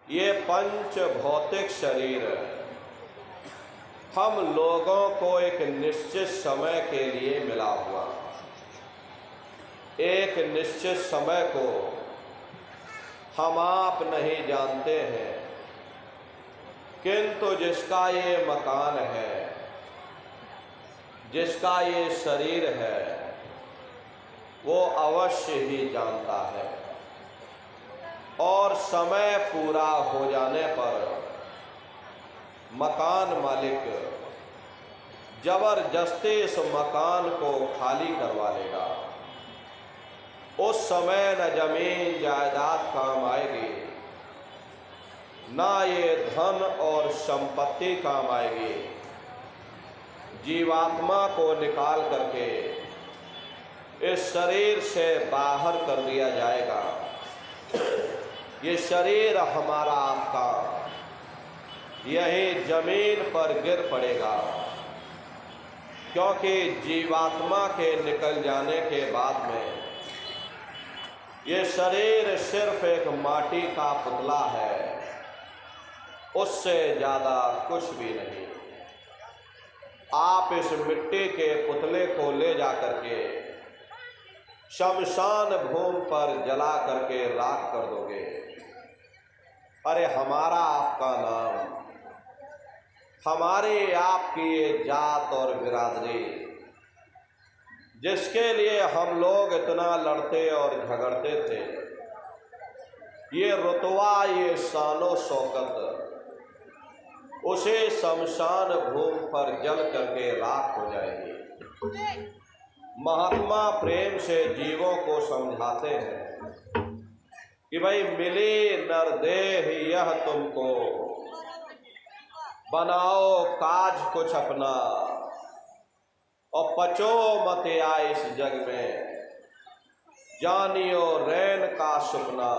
ये पंच भौतिक शरीर हम लोगों को एक निश्चित समय के लिए मिला हुआ, एक निश्चित समय को हम आप नहीं जानते हैं, किंतु जिसका ये मकान है, जिसका ये शरीर है, वो अवश्य ही जानता है। और समय पूरा हो जाने पर मकान मालिक जबरदस्ती इस मकान को खाली करवा लेगा। उस समय न जमीन जायदाद काम आएगी, ना ये धन और संपत्ति काम आएगी। जीवात्मा को निकाल करके इस शरीर से बाहर कर दिया जाएगा। ये शरीर हमारा आपका यही जमीन पर गिर पड़ेगा, क्योंकि जीवात्मा के निकल जाने के बाद में ये शरीर सिर्फ एक माटी का पुतला है, उससे ज़्यादा कुछ भी नहीं। आप इस मिट्टी के पुतले को ले जा करके शमशान भूमि पर जला करके राख कर दोगे। अरे हमारा आपका नाम, हमारी आपकी ये जात और बिरादरी, जिसके लिए हम लोग इतना लड़ते और झगड़ते थे, ये रुतबा, ये शानो शौकत उसे शमशान भूमि पर जल करके राख हो जाएगी। महात्मा प्रेम से जीवों को समझाते हैं कि भाई मिली नरदेह यह तुमको, बनाओ काज कुछ अपना और पचो मत आए इस जग में, जानियो रैन का सुपना।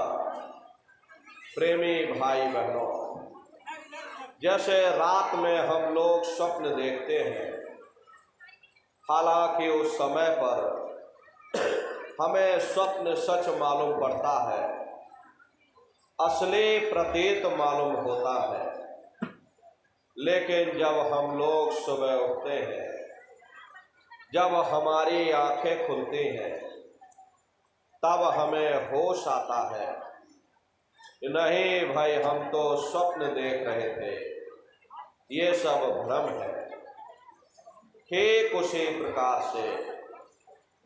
प्रेमी भाई बहनों, जैसे रात में हम लोग स्वप्न देखते हैं, हालांकि उस समय पर हमें स्वप्न सच मालूम पड़ता है, असली प्रतीत मालूम होता है, लेकिन जब हम लोग सुबह उठते हैं, जब हमारी आंखें खुलती हैं, तब हमें होश आता है, नहीं भाई हम तो स्वप्न देख रहे थे, ये सब भ्रम है। ठीक उसी प्रकार से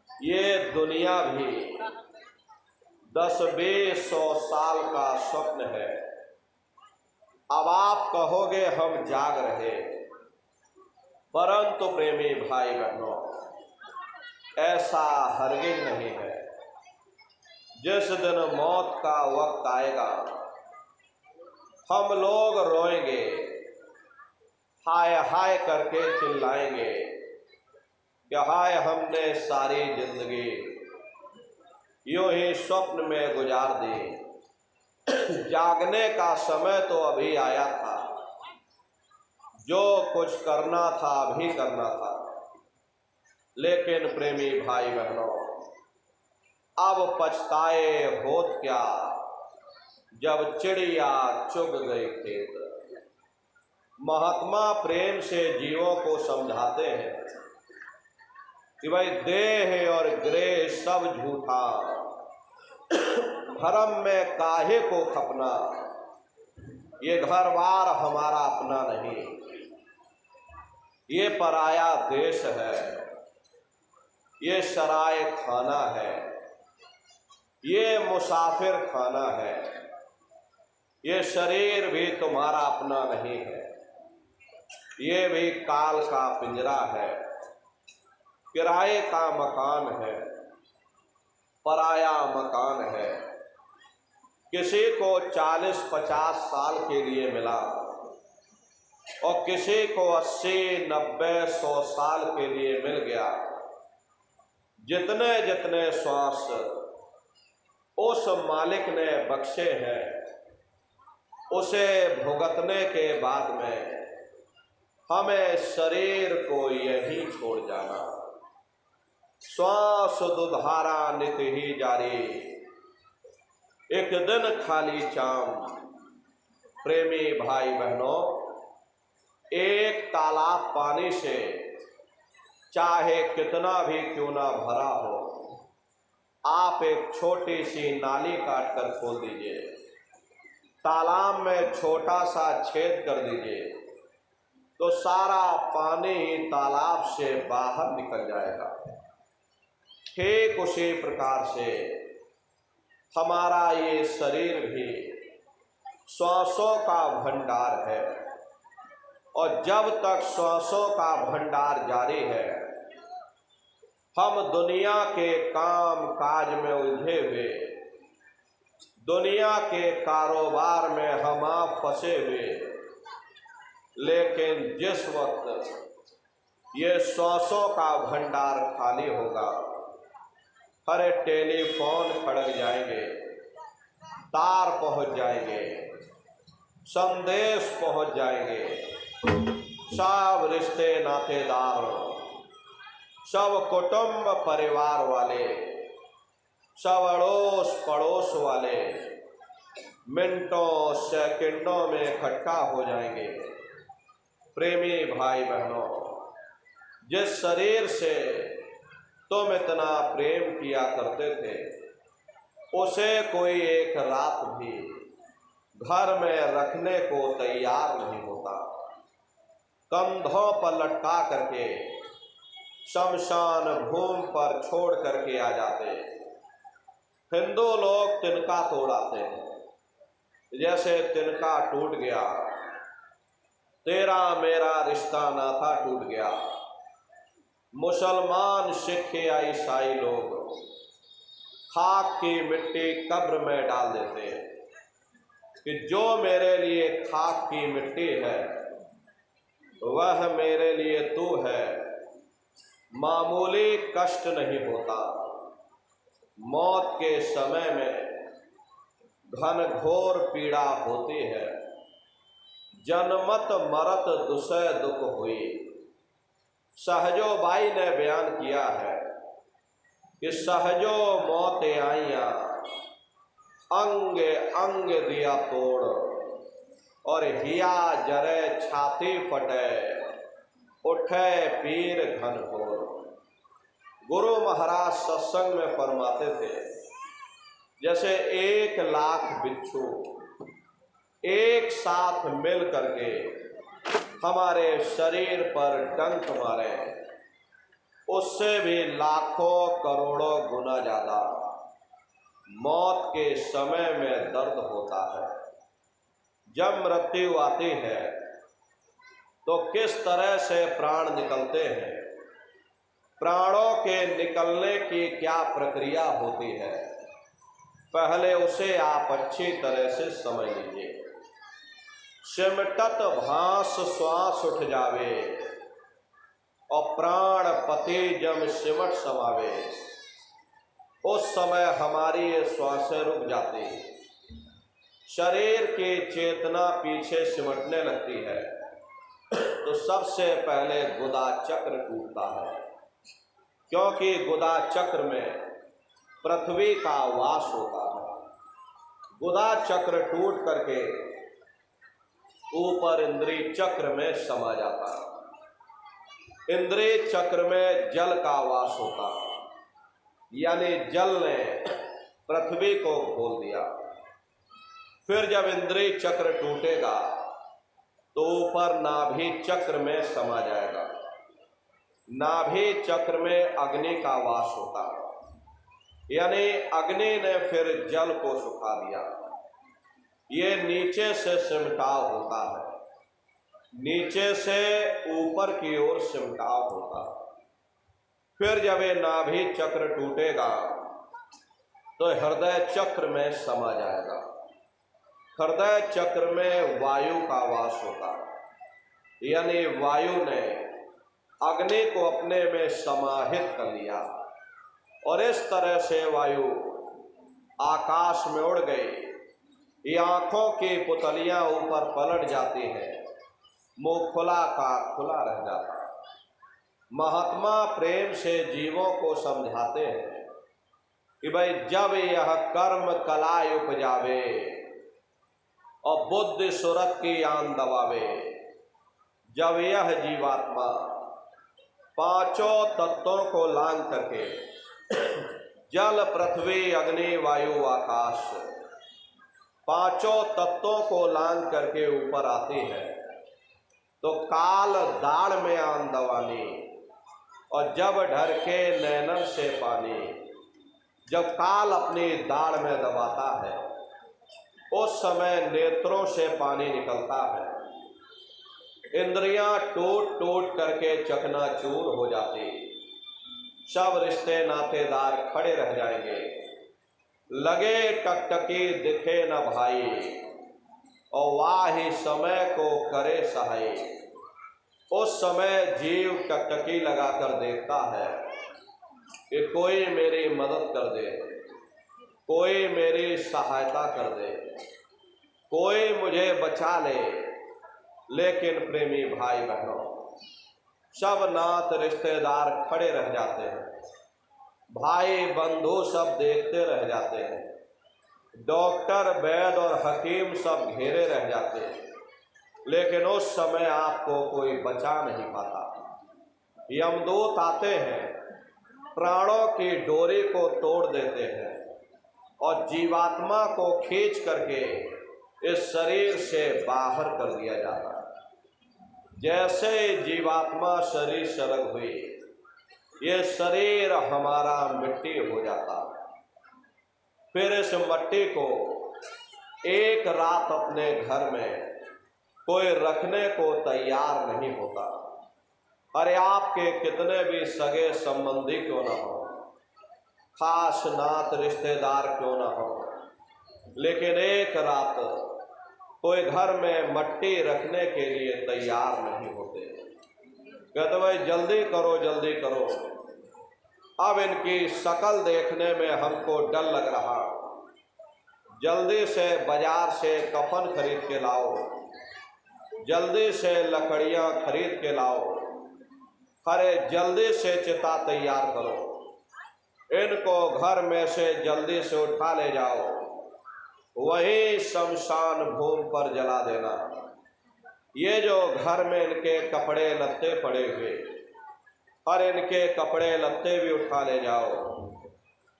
ये दुनिया भी 10-20-100 साल का स्वप्न है। अब आप कहोगे हम जाग रहे, परंतु प्रेमी भाई बहनों, ऐसा हरगिज नहीं है। जिस दिन मौत का वक्त आएगा, हम लोग रोएंगे, हाय हाय करके चिल्लाएंगे कि हाय हमने सारी जिंदगी यूं ही स्वप्न में गुजार दी। जागने का समय तो अभी आया था, जो कुछ करना था अभी करना था। लेकिन प्रेमी भाई बहनों, अब पछताए होत क्या, जब चिड़िया चुग गई खेत। महात्मा प्रेम से जीवों को समझाते हैं कि भाई देह और ग्रह सब झूठा, धर्म में काहे को खपना, ये घर बार हमारा अपना नहीं, ये पराया देश है, ये सराय खाना है, ये मुसाफिर खाना है, ये शरीर भी तुम्हारा अपना नहीं है, ये भी काल का पिंजरा है, किराए का मकान है, पराया मकान है। किसी को 40-50 साल के लिए मिला और किसी को 80-90-100 साल के लिए मिल गया। जितने जितने श्वास उस मालिक ने बख्शे हैं, उसे भुगतने के बाद में हमें शरीर को यही छोड़ जाना। श्वास दुधारा नित ही जारी, एक दिन खाली चाम, प्रेमी भाई बहनों, एक तालाब पानी से चाहे कितना भी क्यों ना भरा हो, आप एक छोटी सी नाली काट कर खोल दीजिए, तालाब में छोटा सा छेद कर दीजिए, तो सारा पानी तालाब से बाहर निकल जाएगा। ठीक उसी प्रकार से हमारा ये शरीर भी श्वासों का भंडार है, और जब तक श्वासों का भंडार जारी है, हम दुनिया के काम काज में उलझे हुए, दुनिया के कारोबार में हम आप फंसे हुए, लेकिन जिस वक्त ये श्वासों का भंडार खाली होगा, हरे टेलीफोन खड़क जाएंगे, तार पहुंच जाएंगे, संदेश पहुंच जाएंगे, सब रिश्ते नातेदार, सब कुटुंब परिवार वाले, सब अड़ोस पड़ोस वाले मिनटों सेकंडों में इकट्ठा हो जाएंगे। प्रेमी भाई बहनों, जिस शरीर से तुम इतना प्रेम किया करते थे, उसे कोई एक रात भी घर में रखने को तैयार नहीं होता। कंधों पर लटका करके शमशान भूमि पर छोड़ करके आ जाते। हिंदू लोग तिनका तोड़ाते हैं, जैसे तिनका टूट गया, तेरा मेरा रिश्ता नाता टूट गया। मुसलमान, सिख या ईसाई लोग खाक की मिट्टी कब्र में डाल देते हैं कि जो मेरे लिए खाक की मिट्टी है, वह मेरे लिए तू है। मामूली कष्ट नहीं होता, मौत के समय में घनघोर पीड़ा होती है। जनमत मरत दुसह दुख हुई। सहजो बाई ने बयान किया है कि सहजो मौत आइया, अंग अंग दिया तोड़, और हिया जरे छाती फटे, उठे पीर घनघोर। गुरु महाराज सत्संग में फरमाते थे, जैसे 1,00,000 बिच्छू एक साथ मिल करके हमारे शरीर पर डंक मारे, उससे भी लाखों करोड़ों गुना ज्यादा मौत के समय में दर्द होता है। जब मृत्यु आती है तो किस तरह से प्राण निकलते हैं, प्राणों के निकलने की क्या प्रक्रिया होती है, पहले उसे आप अच्छी तरह से समझ लीजिए। सिमटत भास श्वास उठ जावे, और प्राण पति जब सिमट समावे, उस समय हमारी ये श्वासें रुक जाती, शरीर की चेतना पीछे सिमटने लगती है, तो सबसे पहले गुदा चक्र टूटता है, क्योंकि गुदा चक्र में पृथ्वी का वास होता है। गुदा चक्र टूट करके ऊपर इंद्रिय चक्र में समा जाता है। इंद्रिय चक्र में जल का वास होता है, यानी जल ने पृथ्वी को खोल दिया। फिर जब इंद्रिय चक्र टूटेगा तो ऊपर नाभि चक्र में समा जाएगा। नाभि चक्र में अग्नि का वास होता है, यानी अग्नि ने फिर जल को सुखा दिया। ये नीचे से सिमटाव होता है, नीचे से ऊपर की ओर सिमटाव होता है। फिर जब ये नाभि चक्र टूटेगा तो हृदय चक्र में समा जाएगा। हृदय चक्र में वायु का वास होता है, यानी वायु ने अग्नि को अपने में समाहित कर लिया, और इस तरह से वायु आकाश में उड़ गई। ये आंखों की पुतलियां ऊपर पलट जाती हैं, मुंह खुला का खुला रह जाता है। महात्मा प्रेम से जीवों को समझाते हैं कि भाई, जब यह कर्म कलाय उपजावे, और बुद्धि सुरत की आन दबावे। जब यह जीवात्मा पांचों तत्वों को लांघ करके जल पृथ्वी अग्नि वायु आकाश पांचों तत्वों को लांघ करके ऊपर आती है तो काल दाढ़ में आन दवानी। और जब ढरके नैनन से पानी, जब काल अपनी दाढ़ में दबाता है उस समय नेत्रों से पानी निकलता है। इंद्रियां टूट टूट करके चकनाचूर हो जाती, सब रिश्ते नातेदार खड़े रह जाएंगे। लगे टकटकी दिखे न भाई, और वाही समय को करे सहाय। उस समय जीव टकटकी लगाकर देखता है कि कोई मेरी मदद कर दे, कोई मेरी सहायता कर दे, कोई मुझे बचा ले। लेकिन प्रेमी भाई बहनों, सब नात रिश्तेदार खड़े रह जाते हैं, भाई बंधु सब देखते रह जाते हैं, डॉक्टर वैद्य और हकीम सब घेरे रह जाते हैं, लेकिन उस समय आपको कोई बचा नहीं पाता। यमदूत आते हैं, प्राणों की डोरी को तोड़ देते हैं और जीवात्मा को खींच करके इस शरीर से बाहर कर दिया जाता है। जैसे जीवात्मा शरीर से अलग हुई, ये शरीर हमारा मिट्टी हो जाता। फिर इस मिट्टी को एक रात अपने घर में कोई रखने को तैयार नहीं होता। अरे आपके कितने भी सगे संबंधी क्यों ना हो, खास नात रिश्तेदार क्यों ना हो, लेकिन एक रात कोई घर में मट्टी रखने के लिए तैयार नहीं होते। कहते भाई जल्दी करो जल्दी करो, अब इनकी शक्ल देखने में हमको डर लग रहा, जल्दी से बाजार से कफन खरीद के लाओ, जल्दी से लकड़ियां खरीद के लाओ, अरे जल्दी से चिता तैयार करो, इनको घर में से जल्दी से उठा ले जाओ, वही शमशान भूमि पर जला देना। ये जो घर में इनके कपड़े लत्ते पड़े हुए, और इनके कपड़े लत्ते भी उठा ले जाओ,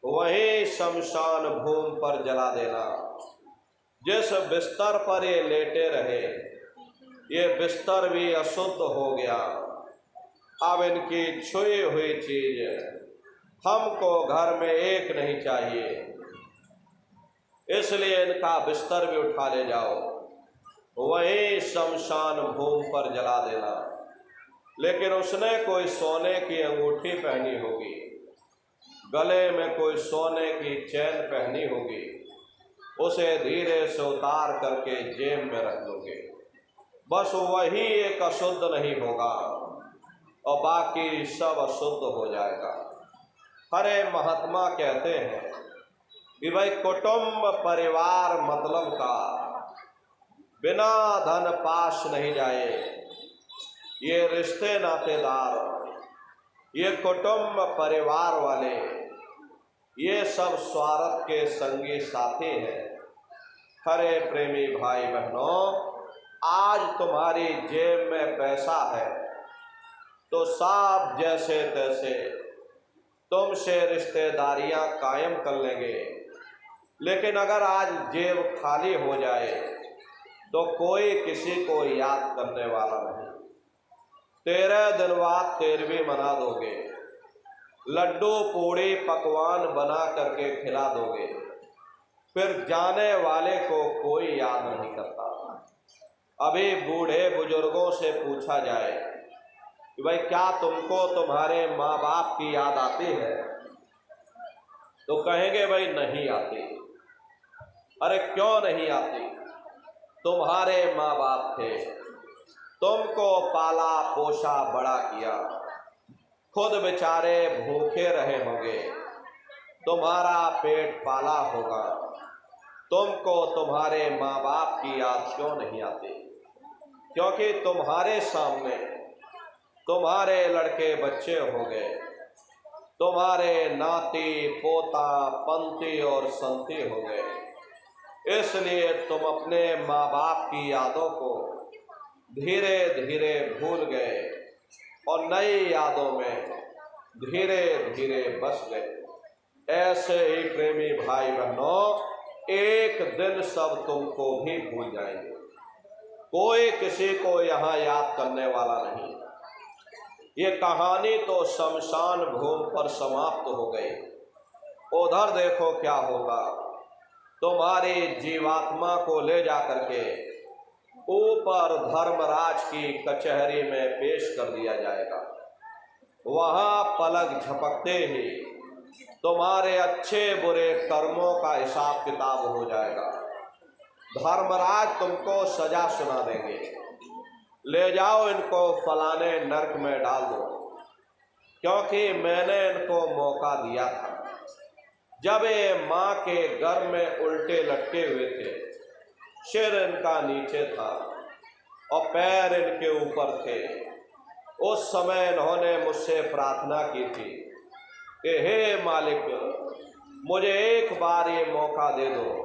वही शमशान भूमि पर जला देना। जिस बिस्तर पर ये लेटे रहे, ये बिस्तर भी अशुद्ध हो गया। अब इनकी छुई हुई चीज हमको घर में एक नहीं चाहिए, इसलिए इनका बिस्तर भी उठा ले जाओ, वही शमशान भूमि पर जला देना। लेकिन उसने कोई सोने की अंगूठी पहनी होगी, गले में कोई सोने की चैन पहनी होगी, उसे धीरे से उतार करके जेब में रख लोगे, बस वही एक अशुद्ध नहीं होगा और बाकी सब अशुद्ध हो जाएगा। हरे महात्मा कहते हैं कि भाई कुटुंब परिवार मतलब का बिना धन पास नहीं जाए। ये रिश्ते नातेदार, ये कुटुंब परिवार वाले, ये सब स्वार्थ के संगी साथी हैं। हरे प्रेमी भाई बहनों, आज तुम्हारी जेब में पैसा है तो सब जैसे तैसे तुमसे रिश्तेदारियां कायम कर लेंगे, लेकिन अगर आज जेब खाली हो जाए तो कोई किसी को याद करने वाला नहीं। 13 दिन बाद 13वीं मना दोगे, लड्डू पूड़ी पकवान बना करके खिला दोगे, फिर जाने वाले को कोई याद नहीं करता। अभी बूढ़े बुजुर्गों से पूछा जाए कि भाई क्या तुमको तुम्हारे माँ बाप की याद आती है, तो कहेंगे भाई नहीं आती। अरे क्यों नहीं आती? तुम्हारे माँ बाप थे, तुमको पाला पोसा बड़ा किया, खुद बेचारे भूखे रहे होंगे, तुम्हारा पेट पाला होगा, तुमको तुम्हारे माँ बाप की याद क्यों नहीं आती? क्योंकि तुम्हारे सामने तुम्हारे लड़के बच्चे हो गए, तुम्हारे नाती पोता पंती और संती हो गए, इसलिए तुम अपने माँ बाप की यादों को धीरे धीरे भूल गए और नई यादों में धीरे धीरे बस गए। ऐसे ही प्रेमी भाई बहनों, एक दिन सब तुमको भी भूल जाएंगे। कोई किसी को यहाँ याद करने वाला नहीं। ये कहानी तो शमशान भूमि पर समाप्त हो गई। उधर देखो क्या होगा। तुम्हारी जीवात्मा को ले जा करके ऊपर धर्मराज की कचहरी में पेश कर दिया जाएगा। वहां पलक झपकते ही तुम्हारे अच्छे बुरे कर्मों का हिसाब किताब हो जाएगा। धर्मराज तुमको सजा सुना देंगे। ले जाओ, इनको फलाने नरक में डाल दो, क्योंकि मैंने इनको मौका दिया था। जब ये माँ के गर्भ में उल्टे लटके हुए थे, सिर इनका नीचे था और पैर इनके ऊपर थे, उस समय इन्होंने मुझसे प्रार्थना की थी कि हे मालिक, मुझे एक बार ये मौका दे दो,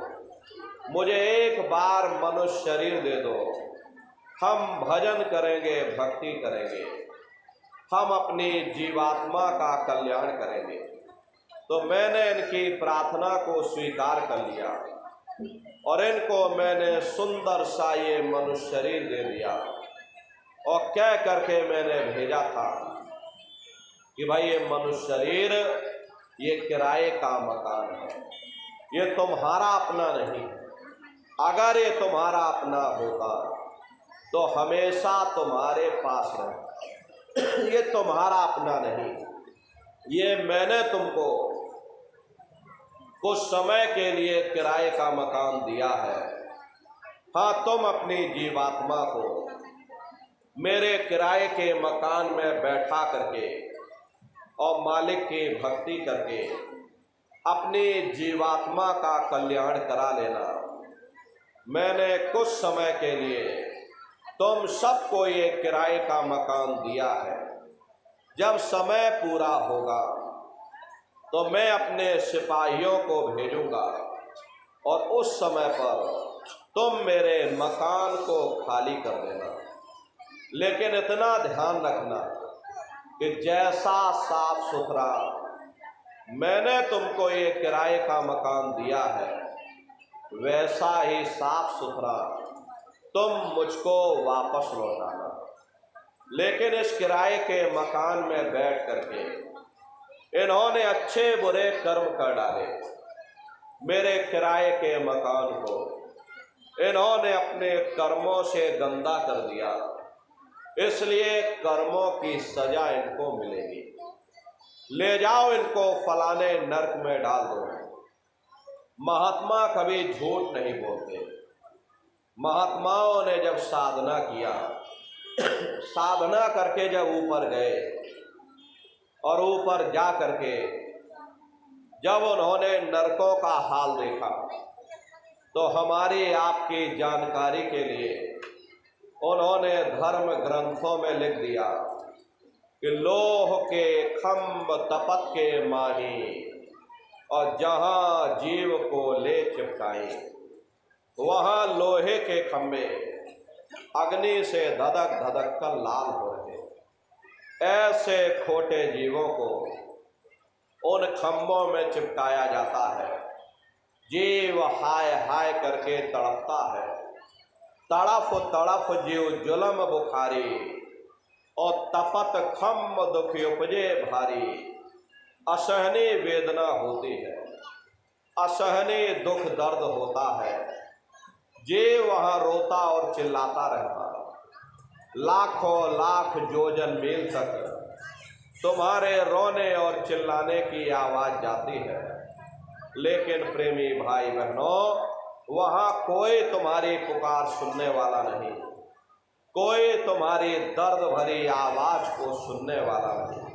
मुझे एक बार मनुष्य शरीर दे दो। हम भजन करेंगे, भक्ति करेंगे, हम अपनी जीवात्मा का कल्याण करेंगे। तो मैंने इनकी प्रार्थना को स्वीकार कर लिया और इनको मैंने सुंदर सा ये मनुष्य शरीर दे दिया और कह करके मैंने भेजा था कि भाई ये मनुष्य शरीर ये किराए का मकान है, ये तुम्हारा अपना नहीं। अगर ये तुम्हारा अपना होता तो हमेशा तुम्हारे पास रहे। ये तुम्हारा अपना नहीं, ये मैंने तुमको कुछ समय के लिए किराए का मकान दिया है। हाँ, तुम अपनी जीवात्मा को मेरे किराए के मकान में बैठा करके और मालिक की भक्ति करके अपनी जीवात्मा का कल्याण करा लेना। मैंने कुछ समय के लिए तुम सबको ये किराए का मकान दिया है। जब समय पूरा होगा तो मैं अपने सिपाहियों को भेजूंगा और उस समय पर तुम मेरे मकान को खाली कर देना। लेकिन इतना ध्यान रखना कि जैसा साफ सुथरा मैंने तुमको ये किराए का मकान दिया है, वैसा ही साफ सुथरा तुम मुझको वापस लौटाना। लेकिन इस किराए के मकान में बैठ करके इन्होंने अच्छे बुरे कर्म कर डाले। मेरे किराए के मकान को इन्होंने अपने कर्मों से गंदा कर दिया, इसलिए कर्मों की सजा इनको मिलेगी। ले जाओ, इनको फलाने नरक में डाल दो। महात्मा कभी झूठ नहीं बोलते। महात्माओं ने जब साधना किया, साधना करके जब ऊपर गए और ऊपर जा करके जब उन्होंने नरकों का हाल देखा, तो हमारी आपकी जानकारी के लिए उन्होंने धर्म ग्रंथों में लिख दिया कि लोह के खम्भ तपत के माही और जहाँ जीव को ले चिपकाई, वहाँ लोहे के खम्भे अग्नि से धधक धधक कर लाल हो रहे। ऐसे खोटे जीवों को उन खम्भों में चिपकाया जाता है। जीव हाय हाय करके तड़पता है। तड़फ तड़फ जीव जुलम बुखारी और तपत खम्भ दुख उपजे भारी। असहनीय वेदना होती है, असहनीय दुख दर्द होता है। जीव वहाँ रोता और चिल्लाता रहता है। लाखों लाख योजन मील तक तुम्हारे रोने और चिल्लाने की आवाज जाती है, लेकिन प्रेमी भाई बहनों, वहाँ कोई तुम्हारी पुकार सुनने वाला नहीं, कोई तुम्हारी दर्द भरी आवाज को सुनने वाला नहीं।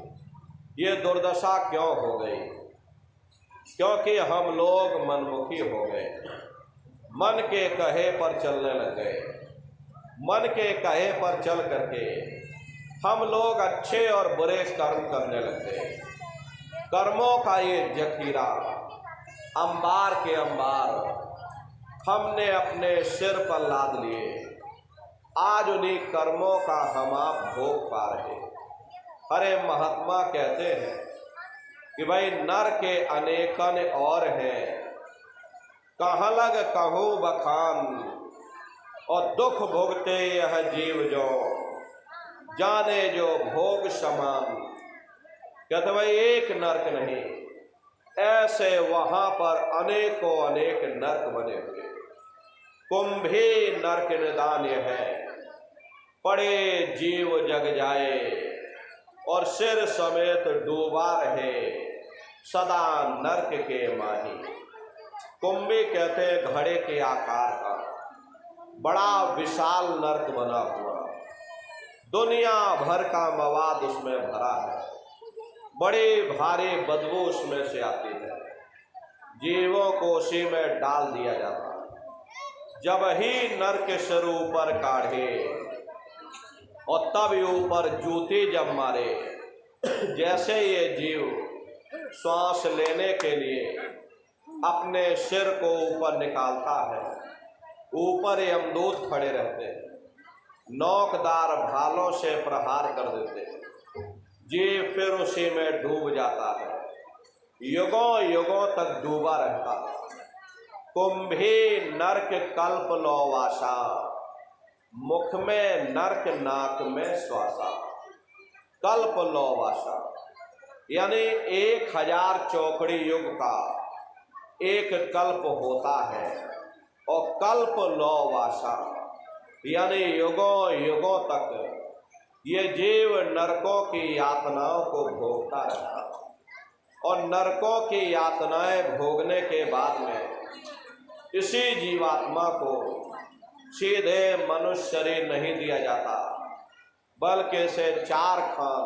ये दुर्दशा क्यों हो गई? क्योंकि हम लोग मनमुखी हो गए, मन के कहे पर चलने लग गए। मन के कहे पर चल करके हम लोग अच्छे और बुरे कर्म करने लग गए। कर्मों का ये जखीरा अंबार के अंबार हमने अपने सिर पर लाद लिए, आज उन्हीं कर्मों का हम आप भोग पा रहे। अरे महात्मा कहते हैं कि भाई नर के अनेकन और हैं, कहाँ लग कहूँ बखान, और दुख भोगते यह जीव जो जाने जो भोग समान। कहते भाई एक नरक नहीं, ऐसे वहां पर अनेकों अनेक नरक बने हुए। कुंभी नरक निदान यह है, पड़े जीव जग जाए, और सिर समेत डूबा रहे सदा नरक के माही। कुंभी कहते घड़े के आकार का बड़ा विशाल नरक बना हुआ, दुनिया भर का मवाद उसमें भरा है, बड़ी भारी बदबू उसमें से आती है, जीवों को उसी में डाल दिया जाता है। जब ही नर के सिर ऊपर काढ़े और तब ऊपर जूती जब मारे, जैसे ये जीव श्वास लेने के लिए अपने सिर को ऊपर निकालता है, ऊपर यमदूत खड़े रहते हैं, नोकदार भालों से प्रहार कर देते हैं, जीव फिर उसी में डूब जाता है, युगों युगों तक डूबा रहता है। कुंभी नरक कल्प लौवासा, मुख में नरक नाक में श्वासा। कल्प लौवासा यानी 1000 चौकड़ी युग का एक कल्प होता है, और कल्प लौवासा यानी युगों युगों तक ये जीव नरकों की यातनाओं को भोगता रहता, और नरकों की यातनाएं भोगने के बाद में इसी जीवात्मा को सीधे मनुष्य शरीर नहीं दिया जाता, बल्कि इसे 4 खान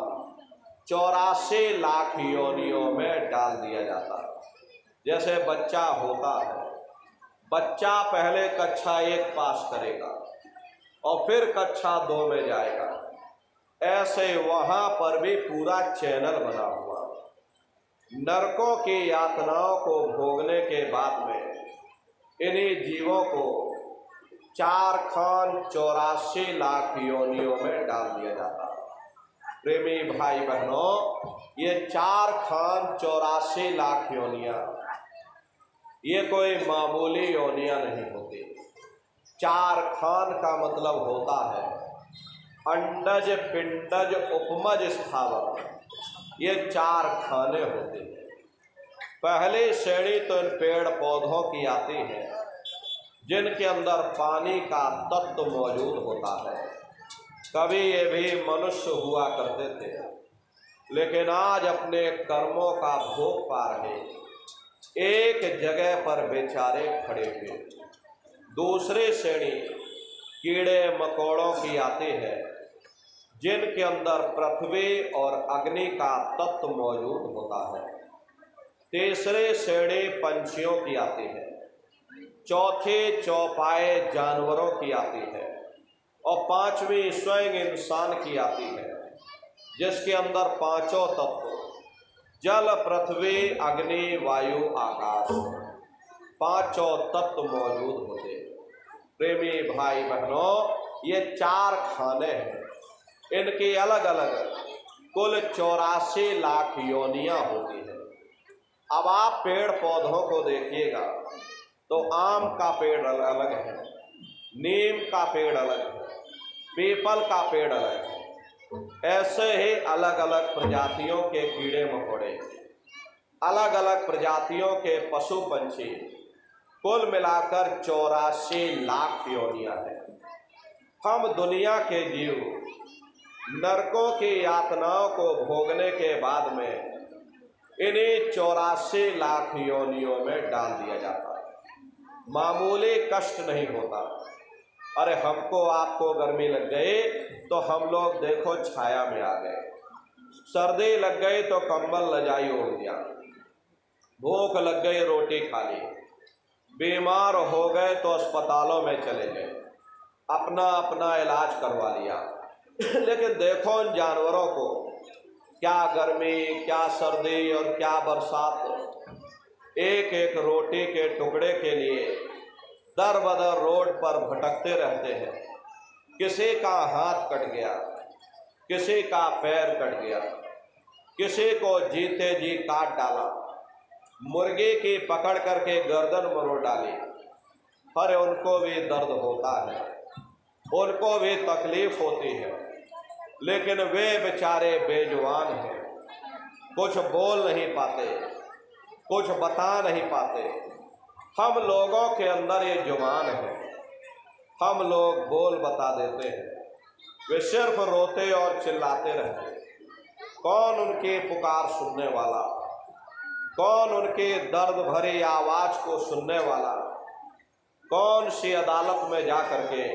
84 लाख योनियों में डाल दिया जाता। जैसे बच्चा होता है, बच्चा पहले कक्षा 1 पास करेगा और फिर कक्षा 2 में जाएगा, ऐसे वहां पर भी पूरा चैनल बना हुआ। नरकों की यातनाओं को भोगने के बाद में इन्हीं जीवों को 4 खान 84 लाख योनियों में डाल दिया जाता। प्रेमी भाई बहनों, ये 4 खान 84 लाख योनियां ये कोई मामूली योनियां नहीं होती। 4 खान का मतलब होता है अंडज पिंडज उपमज स्थावर, ये 4 खाने होते हैं। पहली श्रेणी तो इन पेड़ पौधों की आती है जिनके अंदर पानी का तत्व मौजूद होता है। कभी ये भी मनुष्य हुआ करते थे, लेकिन आज अपने कर्मों का भोग पा रहे एक जगह पर बेचारे खड़े हुए। दूसरी श्रेणी कीड़े मकोड़ों की आती है जिनके अंदर पृथ्वी और अग्नि का तत्व मौजूद होता है। तीसरी श्रेणी पंछियों की आती है, चौथी चौपाए जानवरों की आती है, और 5वीं स्वयं इंसान की आती है, जिसके अंदर 5 तत्व जल पृथ्वी अग्नि वायु आकाश 5 तत्व मौजूद होते हैं। प्रेमी भाई बहनों, ये 4 खाने हैं, इनकी अलग अलग कुल 84 लाख योनियां होती हैं। अब आप पेड़ पौधों को देखिएगा तो आम का पेड़ अलग है, नीम का पेड़ अलग है, पीपल का पेड़ अलग है। ऐसे ही अलग अलग प्रजातियों के कीड़े मकोड़े, अलग अलग प्रजातियों के पशु पंछी, कुल मिलाकर 84 लाख योनियां हैं। हम दुनिया के जीव नरकों की यातनाओं को भोगने के बाद में इन्हीं 84 लाख योनियों में डाल दिया जाता है। मामूली कष्ट नहीं होता। अरे हमको आपको गर्मी लग गई तो हम लोग देखो छाया में आ गए, सर्दी लग गई तो कंबल रजाई ओढ़ दिया, भूख लग गई रोटी खा ली, बीमार हो गए तो अस्पतालों में चले गए, अपना अपना इलाज करवा लिया। लेकिन देखो इन जानवरों को, क्या गर्मी, क्या सर्दी और क्या बरसात, एक एक रोटी के टुकड़े के लिए दर बदर रोड पर भटकते रहते हैं। किसी का हाथ कट गया, किसी का पैर कट गया, किसी को जीते जी काट डाला, मुर्गी की पकड़ करके गर्दन मरोड़ डाली। अरे उनको भी दर्द होता है, उनको भी तकलीफ होती है, लेकिन वे बेचारे बेजुबान हैं, कुछ बोल नहीं पाते, कुछ बता नहीं पाते। हम लोगों के अंदर ये जुबान है, हम लोग बोल बता देते हैं, वे सिर्फ रोते और चिल्लाते रहते। कौन उनकी पुकार सुनने वाला, कौन उनकी दर्द भरी आवाज को सुनने वाला, कौन सी अदालत में जा करके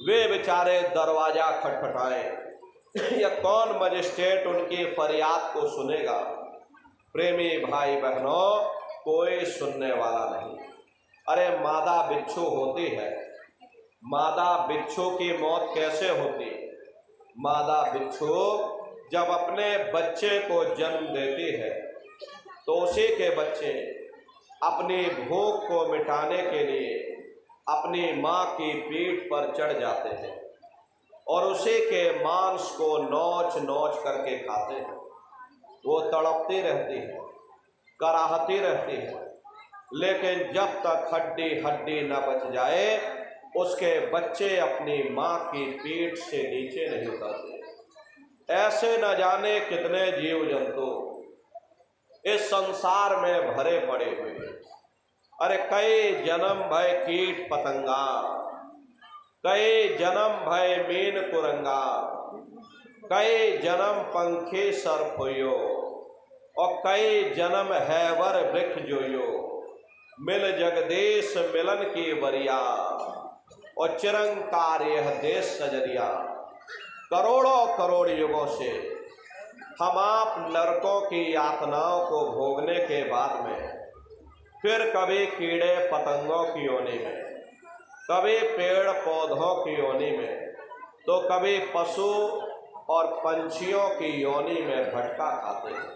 वे बेचारे दरवाजा खटखटाएं, या कौन मजिस्ट्रेट उनकी फरियाद को सुनेगा। प्रेमी भाई बहनों, कोई सुनने वाला नहीं। अरे मादा बिच्छू होती है, मादा बिच्छू की मौत कैसे होती? मादा बिच्छू जब अपने बच्चे को जन्म देती है तो उसी के बच्चे अपनी भूख को मिटाने के लिए अपनी माँ की पीठ पर चढ़ जाते हैं और उसी के मांस को नोच नोच करके खाते हैं। वो तड़पती रहती है, कराहती रहती है, लेकिन जब तक हड्डी हड्डी न बच जाए उसके बच्चे अपनी माँ की पीठ से नीचे नहीं उतरते। ऐसे न जाने कितने जीव जंतु इस संसार में भरे पड़े हुए। अरे कई जन्म भय कीट पतंगा, कई जन्म भय मीन कुरंगा, कई जन्म पंखी सर्प होयो, और कई जन्म हैवर वृक्ष जोयो। मिल जगदीश मिलन की बरिया, और चिरंकार यह देश सजरिया। करोड़ों करोड़ युगों से हम आप नरकों की यातनाओं को भोगने के बाद में फिर कभी कीड़े पतंगों की योनि में, कभी पेड़ पौधों की योनि में, तो कभी पशु और पंछियों की योनि में भटका खाते हैं।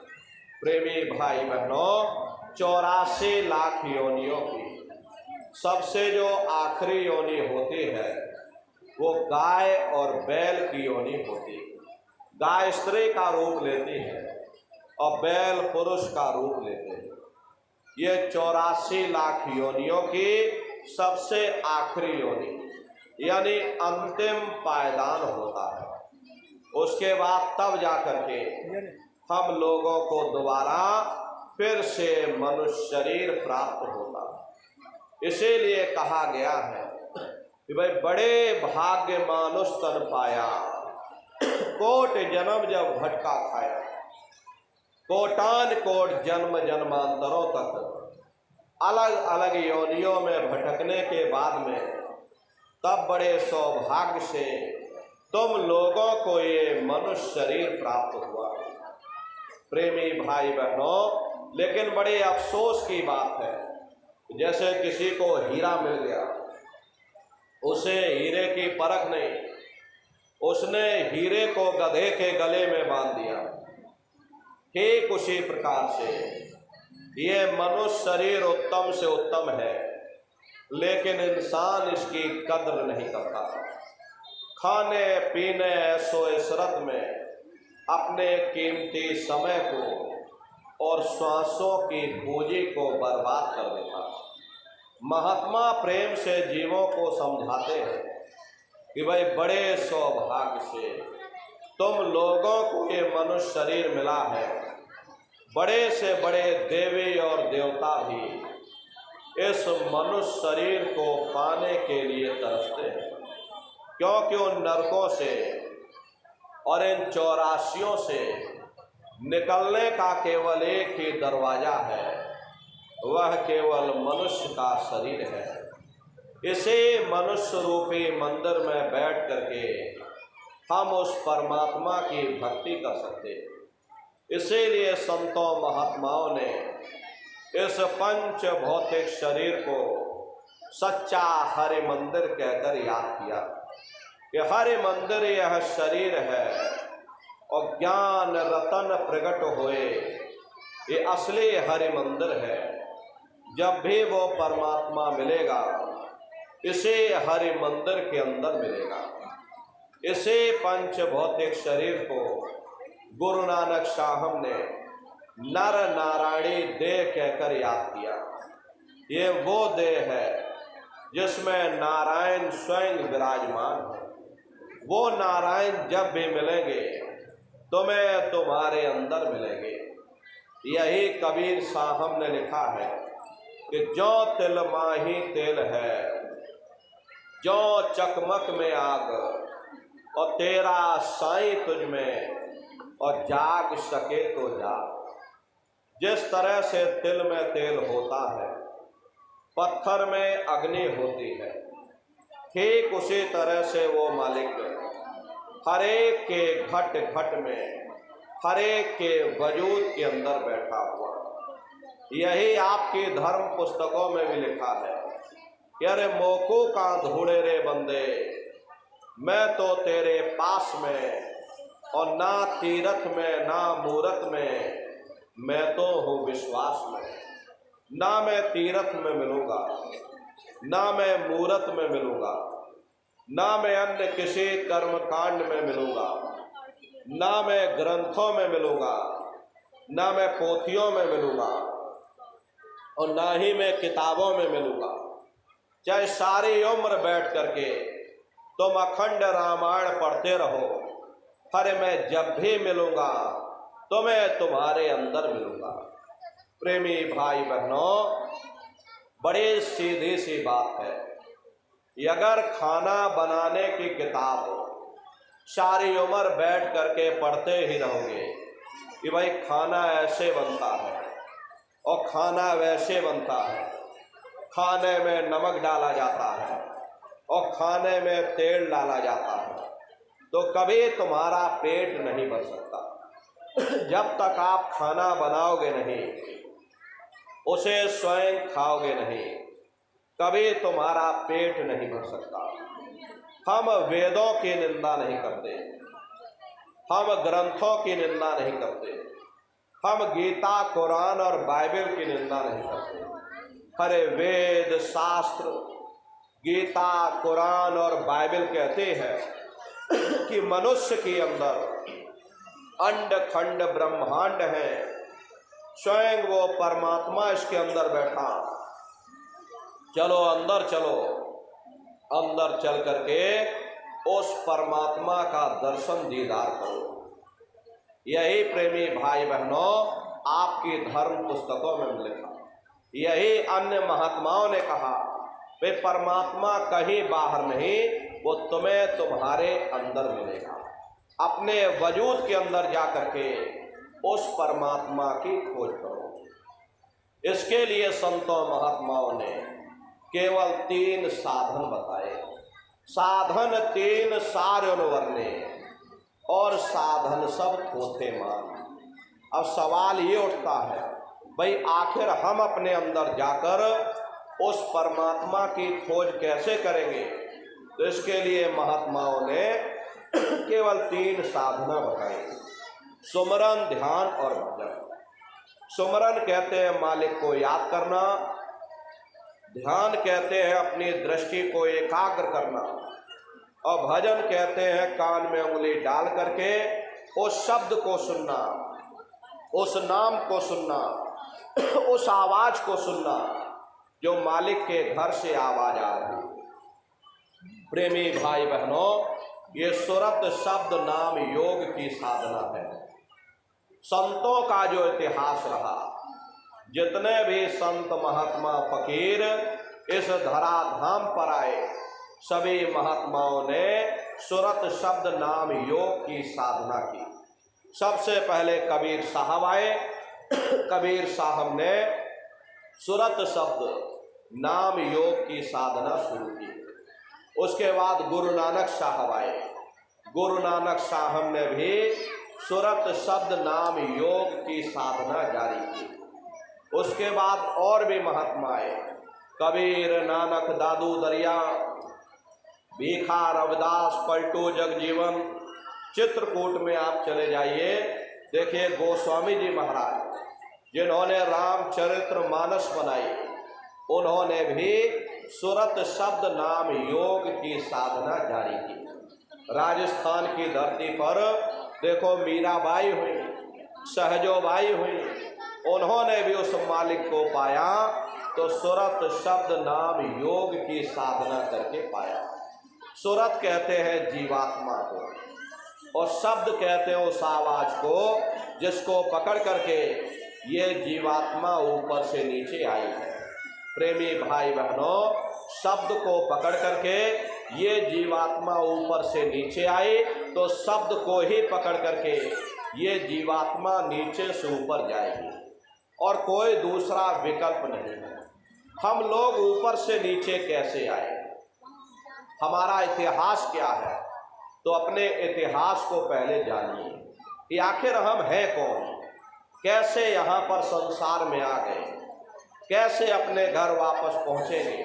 प्रेमी भाई बहनों, 84 लाख योनियों की सबसे जो आखिरी योनि होती है वो गाय और बैल की योनि होती है। गाय स्त्री का रूप लेती है और बैल पुरुष का रूप लेते हैं। ये 84 लाख योनियों की सबसे आखिरी योनि यानी अंतिम पायदान होता है। उसके बाद तब जाकर के हम लोगों को दोबारा फिर से मनुष्य शरीर प्राप्त होता है। इसीलिए कहा गया है कि भाई बड़े भाग्य मानुष तन पाया, कोट जन्म जब भटका खाया। कोटान कोट जन्म जन्मांतरों तक अलग अलग योनियों में भटकने के बाद में तब बड़े सौभाग्य से तुम लोगों को ये मनुष्य शरीर प्राप्त हुआ। प्रेमी भाई बहनों, लेकिन बड़े अफसोस की बात है, जैसे किसी को हीरा मिल गया, उसे हीरे की परख नहीं, उसने हीरे को गधे के गले में बांध दिया। ठीक उसी प्रकार से ये मनुष्य शरीर उत्तम से उत्तम है, लेकिन इंसान इसकी कद्र नहीं करता। खाने पीने ऐशो इशरत में अपने कीमती समय को और श्वासों की पूंजी को बर्बाद कर देता। महात्मा प्रेम से जीवों को समझाते हैं कि भाई बड़े सौभाग्य से तुम लोगों को ये मनुष्य शरीर मिला है। बड़े से बड़े देवी और देवता भी इस मनुष्य शरीर को पाने के लिए तरसते हैं, क्योंकि उन नरकों से और इन 84 से निकलने का केवल एक ही दरवाजा है, वह केवल मनुष्य का शरीर है। इसे मनुष्य रूपी मंदिर में बैठ करके हम उस परमात्मा की भक्ति कर सकते हैं। इसीलिए संतों महात्माओं ने इस पंच भौतिक शरीर को सच्चा हरि मंदिर कहकर याद किया कि हरि मंदिर यह शरीर है और ज्ञान रतन प्रकट होए, ये असली हरि मंदिर है। जब भी वो परमात्मा मिलेगा इसे हरि मंदिर के अंदर मिलेगा। इसे पंच भौतिक शरीर को गुरु नानक साहब ने नर नारायणी देह कहकर याद किया। ये वो देह है जिसमें नारायण स्वयं विराजमान है। वो नारायण जब भी मिलेंगे तुम्हें तुम्हारे अंदर मिलेंगे। यही कबीर साहब ने लिखा है कि जो तिल माही तेल है, जो चकमक में आग, और तेरा साईं तुझ में, और जाग सके तो जाग। जिस तरह से तिल में तेल होता है, पत्थर में अग्नि होती है, ठीक उसी तरह से वो मालिक हरेक के घट घट में, हरेक के वजूद के अंदर बैठा हुआ। यही आपकी धर्म पुस्तकों में भी लिखा है कि अरे मोको का ढूंढे रे बंदे, मैं तो तेरे पास में, और ना तीरथ में ना मूरत में, मैं तो हूँ विश्वास में। ना मैं तीरथ में मिलूँगा, ना मैं मूरत में मिलूँगा, ना मैं अन्य किसी कर्म कांड में मिलूँगा, ना मैं ग्रंथों में मिलूँगा, ना मैं पोथियों में मिलूँगा, और ना ही मैं किताबों में मिलूँगा। चाहे सारी उम्र बैठ करके तुम अखंड रामायण पढ़ते रहो, पर मैं जब भी मिलूँगा तो मैं तुम्हारे अंदर मिलूँगा। प्रेमी भाई बहनों, बड़ी सीधी सी बात है। ये अगर खाना बनाने की किताब सारी उम्र बैठ करके पढ़ते ही रहोगे कि भाई खाना ऐसे बनता है और खाना वैसे बनता है, खाने में नमक डाला जाता है और खाने में तेल डाला जाता है, तो कभी तुम्हारा पेट नहीं भर सकता। जब तक आप खाना बनाओगे नहीं, उसे स्वयं खाओगे नहीं, कभी तुम्हारा पेट नहीं भर सकता। हम वेदों की निंदा नहीं करते, हम ग्रंथों की निंदा नहीं करते, हम गीता कुरान और बाइबल की निंदा नहीं करते। अरे वेद शास्त्र गीता कुरान और बाइबल कहते हैं कि मनुष्य के अंदर अंड खंड ब्रह्मांड है, स्वयं वो परमात्मा इसके अंदर बैठा। चलो अंदर चलो, अंदर चल करके उस परमात्मा का दर्शन दीदार करो। यही प्रेमी भाई बहनों आपकी धर्म पुस्तकों में लिखा। यही अन्य महात्माओं ने कहा वे परमात्मा कहीं बाहर नहीं, वो तुम्हें तुम्हारे अंदर मिलेगा। अपने वजूद के अंदर जा करके उस परमात्मा की खोज करो। इसके लिए संतों महात्माओं ने केवल 3 साधन बताए। साधन 3 सार्य वर्णे, और साधन सब थोथे मान। अब सवाल ये उठता है, भाई आखिर हम अपने अंदर जाकर उस परमात्मा की खोज कैसे करेंगे? तो इसके लिए महात्माओं ने केवल 3 साधना बताई, सुमरन, ध्यान और भजन। सुमरन कहते हैं मालिक को याद करना, ध्यान कहते हैं अपनी दृष्टि को एकाग्र करना, और भजन कहते हैं कान में उंगली डाल करके उस शब्द को सुनना, उस नाम को सुनना, उस आवाज को सुनना जो मालिक के घर से आवाज आ रही है। प्रेमी भाई बहनों, ये सुरत शब्द नाम योग की साधना है। संतों का जो इतिहास रहा, जितने भी संत महात्मा फकीर इस धराधाम पर आए, सभी महात्माओं ने सुरत शब्द नाम योग की साधना की। सबसे पहले कबीर साहब आए, कबीर साहब ने सुरत शब्द नाम योग की साधना शुरू की। उसके बाद गुरु नानक साहब आए, गुरु नानक साहब ने भी सुरत शब्द नाम योग की साधना जारी की। उसके बाद और भी महात्मा आए, कबीर, नानक, दादू दरिया, भीखा, रविदास, पलटू, जगजीवन। चित्रकूट में आप चले जाइए, देखिए गोस्वामी जी महाराज जिन्होंने रामचरित्र मानस बनाई, उन्होंने भी सुरत शब्द नाम योग की साधना जारी की। राजस्थान की धरती पर देखो मीराबाई हुई, सहजोबाई हुई, उन्होंने भी उस मालिक को पाया तो सुरत शब्द नाम योग की साधना करके पाया। सुरत कहते हैं जीवात्मा को और शब्द कहते हैं उस आवाज को जिसको पकड़ करके ये जीवात्मा ऊपर से नीचे आई है। प्रेमी भाई बहनों, शब्द को पकड़ करके ये जीवात्मा ऊपर से नीचे आई तो शब्द को ही पकड़ करके ये जीवात्मा नीचे से ऊपर जाएगी और कोई दूसरा विकल्प नहीं है। हम लोग ऊपर से नीचे कैसे आए, हमारा इतिहास क्या है, तो अपने इतिहास को पहले जानिए कि आखिर हम हैं कौन, कैसे यहाँ पर संसार में आ गए, कैसे अपने घर वापस पहुँचेंगे,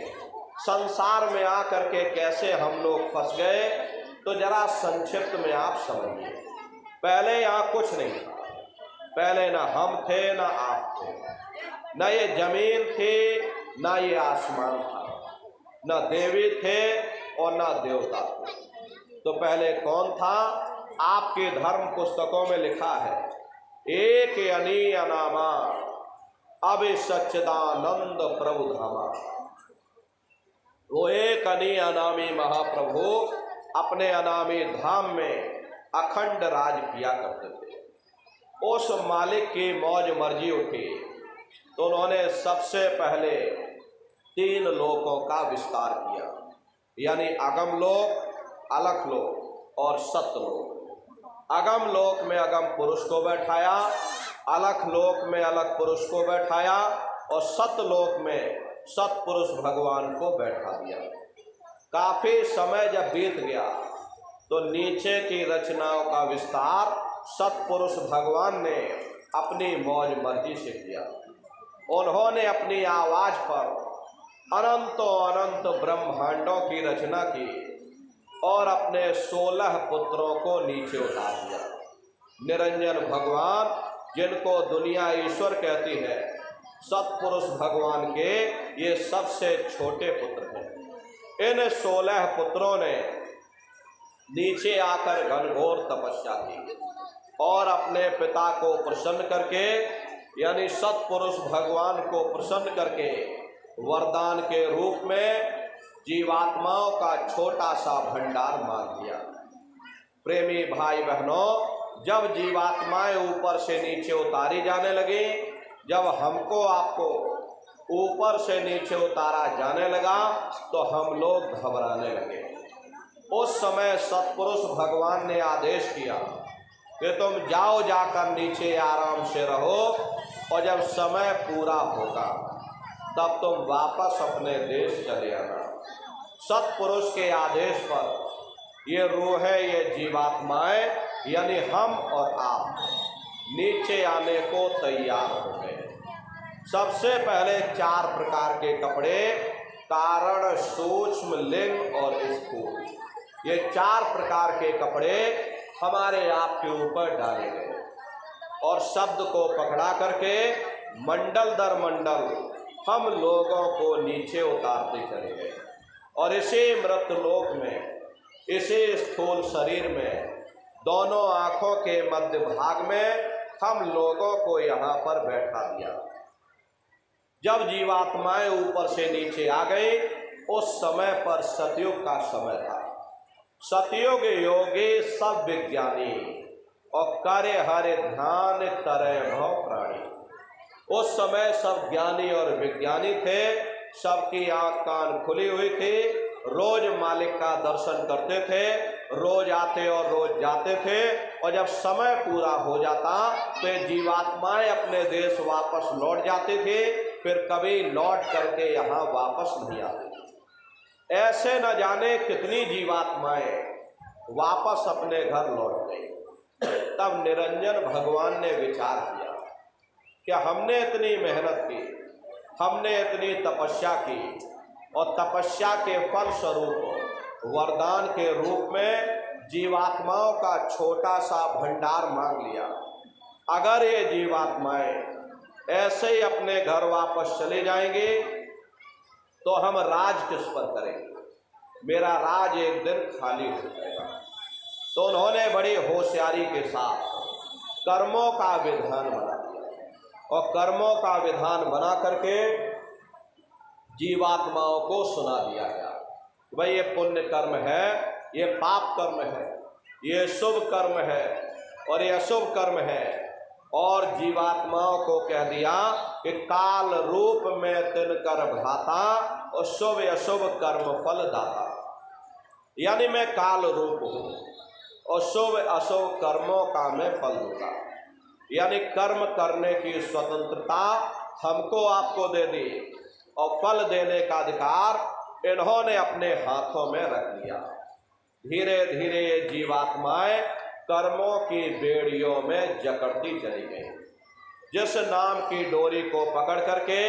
संसार में आ करके कैसे हम लोग फंस गए। तो जरा संक्षिप्त में आप समझिए। पहले यहाँ कुछ नहीं था, पहले ना हम थे ना आप थे, न ये जमीन थी ना ये आसमान था, न देवी थे और ना देवता थे। तो पहले कौन था? आपके धर्म पुस्तकों में लिखा है एक अनी अनामा अभि सच्चिदानंद प्रभु धामा। वो एक अनी अनामी महाप्रभु अपने अनामी धाम में अखंड राज किया करते थे। उस मालिक की मौज मर्जी उठी तो उन्होंने सबसे पहले 3 लोकों का विस्तार किया, यानी अगम लोक, अलख लोक और सतलोक। अगम लोक में अगम पुरुष को बैठाया, अलख लोक में अलख पुरुष को बैठाया और सतलोक में सतपुरुष भगवान को बैठा दिया। काफी समय जब बीत गया तो नीचे की रचनाओं का विस्तार सतपुरुष भगवान ने अपनी मौज मर्जी से किया। उन्होंने अपनी आवाज पर अनंतों अनंत ब्रह्मांडों की रचना की और अपने 16 पुत्रों को नीचे उतार दिया। निरंजन भगवान, जिनको दुनिया ईश्वर कहती है, सतपुरुष भगवान के ये सबसे छोटे पुत्र हैं। इन 16 पुत्रों ने नीचे आकर घनघोर तपस्या की और अपने पिता को प्रसन्न करके, यानी सतपुरुष भगवान को प्रसन्न करके वरदान के रूप में जीवात्माओं का छोटा सा भंडार मांग लिया। प्रेमी भाई बहनों, जब जीवात्माएं ऊपर से नीचे उतारी जाने लगी, जब हमको आपको ऊपर से नीचे उतारा जाने लगा तो हम लोग घबराने लगे। उस समय सतपुरुष भगवान ने आदेश किया कि तुम जाओ, जाकर नीचे आराम से रहो और जब समय पूरा होगा तब तुम वापस अपने देश चले आना। सतपुरुष के आदेश पर ये रूहें, ये जीवात्माएं, यानी हम और आप नीचे आने को तैयार हो गए। सबसे पहले 4 प्रकार के कपड़े, कारण, सूक्ष्म, लिंग और स्थूल, ये 4 प्रकार के कपड़े हमारे आप के ऊपर डाले गए और शब्द को पकड़ा करके मंडल दर मंडल हम लोगों को नीचे उतारते चले गए। और इसी मृत लोक में, इसी स्थूल शरीर में, दोनों आँखों के मध्य भाग में हम लोगों को यहाँ पर बैठा दिया। जब जीवात्माएं ऊपर से नीचे आ गई, उस समय पर सतयुग का समय था। सतयुग योगी सब विज्ञानी और करे हरे ध्यान तरह भव प्राणी। उस समय सब ज्ञानी और विज्ञानी थे, सबकी आंख कान खुली हुई थी, रोज मालिक का दर्शन करते थे, रोज आते और रोज जाते थे। और जब समय पूरा हो जाता तो जीवात्माएं अपने देश वापस लौट जाते थे, फिर कभी लौट करके यहाँ वापस नहीं आते। ऐसे न जाने कितनी जीवात्माएं वापस अपने घर लौट गई। तब निरंजन भगवान ने विचार किया कि हमने इतनी मेहनत की, हमने इतनी तपस्या की और तपस्या के फल स्वरूप वरदान के रूप में जीवात्माओं का छोटा सा भंडार मांग लिया। अगर ये जीवात्माएं ऐसे ही अपने घर वापस चले जाएंगे तो हम राज किस पर करेंगे, मेरा राज एक दिन खाली हो जाएगा। तो उन्होंने बड़ी होशियारी के साथ कर्मों का विधान बना दिया और कर्मों का विधान बना करके जीवात्माओं को सुना दिया गया, भाई ये पुण्य कर्म है, ये पाप कर्म है, ये शुभ कर्म है और ये अशुभ कर्म है। और जीवात्माओं को कह दिया कि काल रूप में तिनकर भाता और शुभ अशुभ कर्म फल दाता, यानी मैं काल रूप हूँ और शुभ अशुभ कर्मों का मैं फल दूंगा। यानी कर्म करने की स्वतंत्रता हमको आपको दे दी और फल देने का अधिकार इन्होंने अपने हाथों में रख लिया। धीरे धीरे ये जीवात्माएं कर्मों की बेड़ियों में जकड़ती चली गई। जिस नाम की डोरी को पकड़ करके,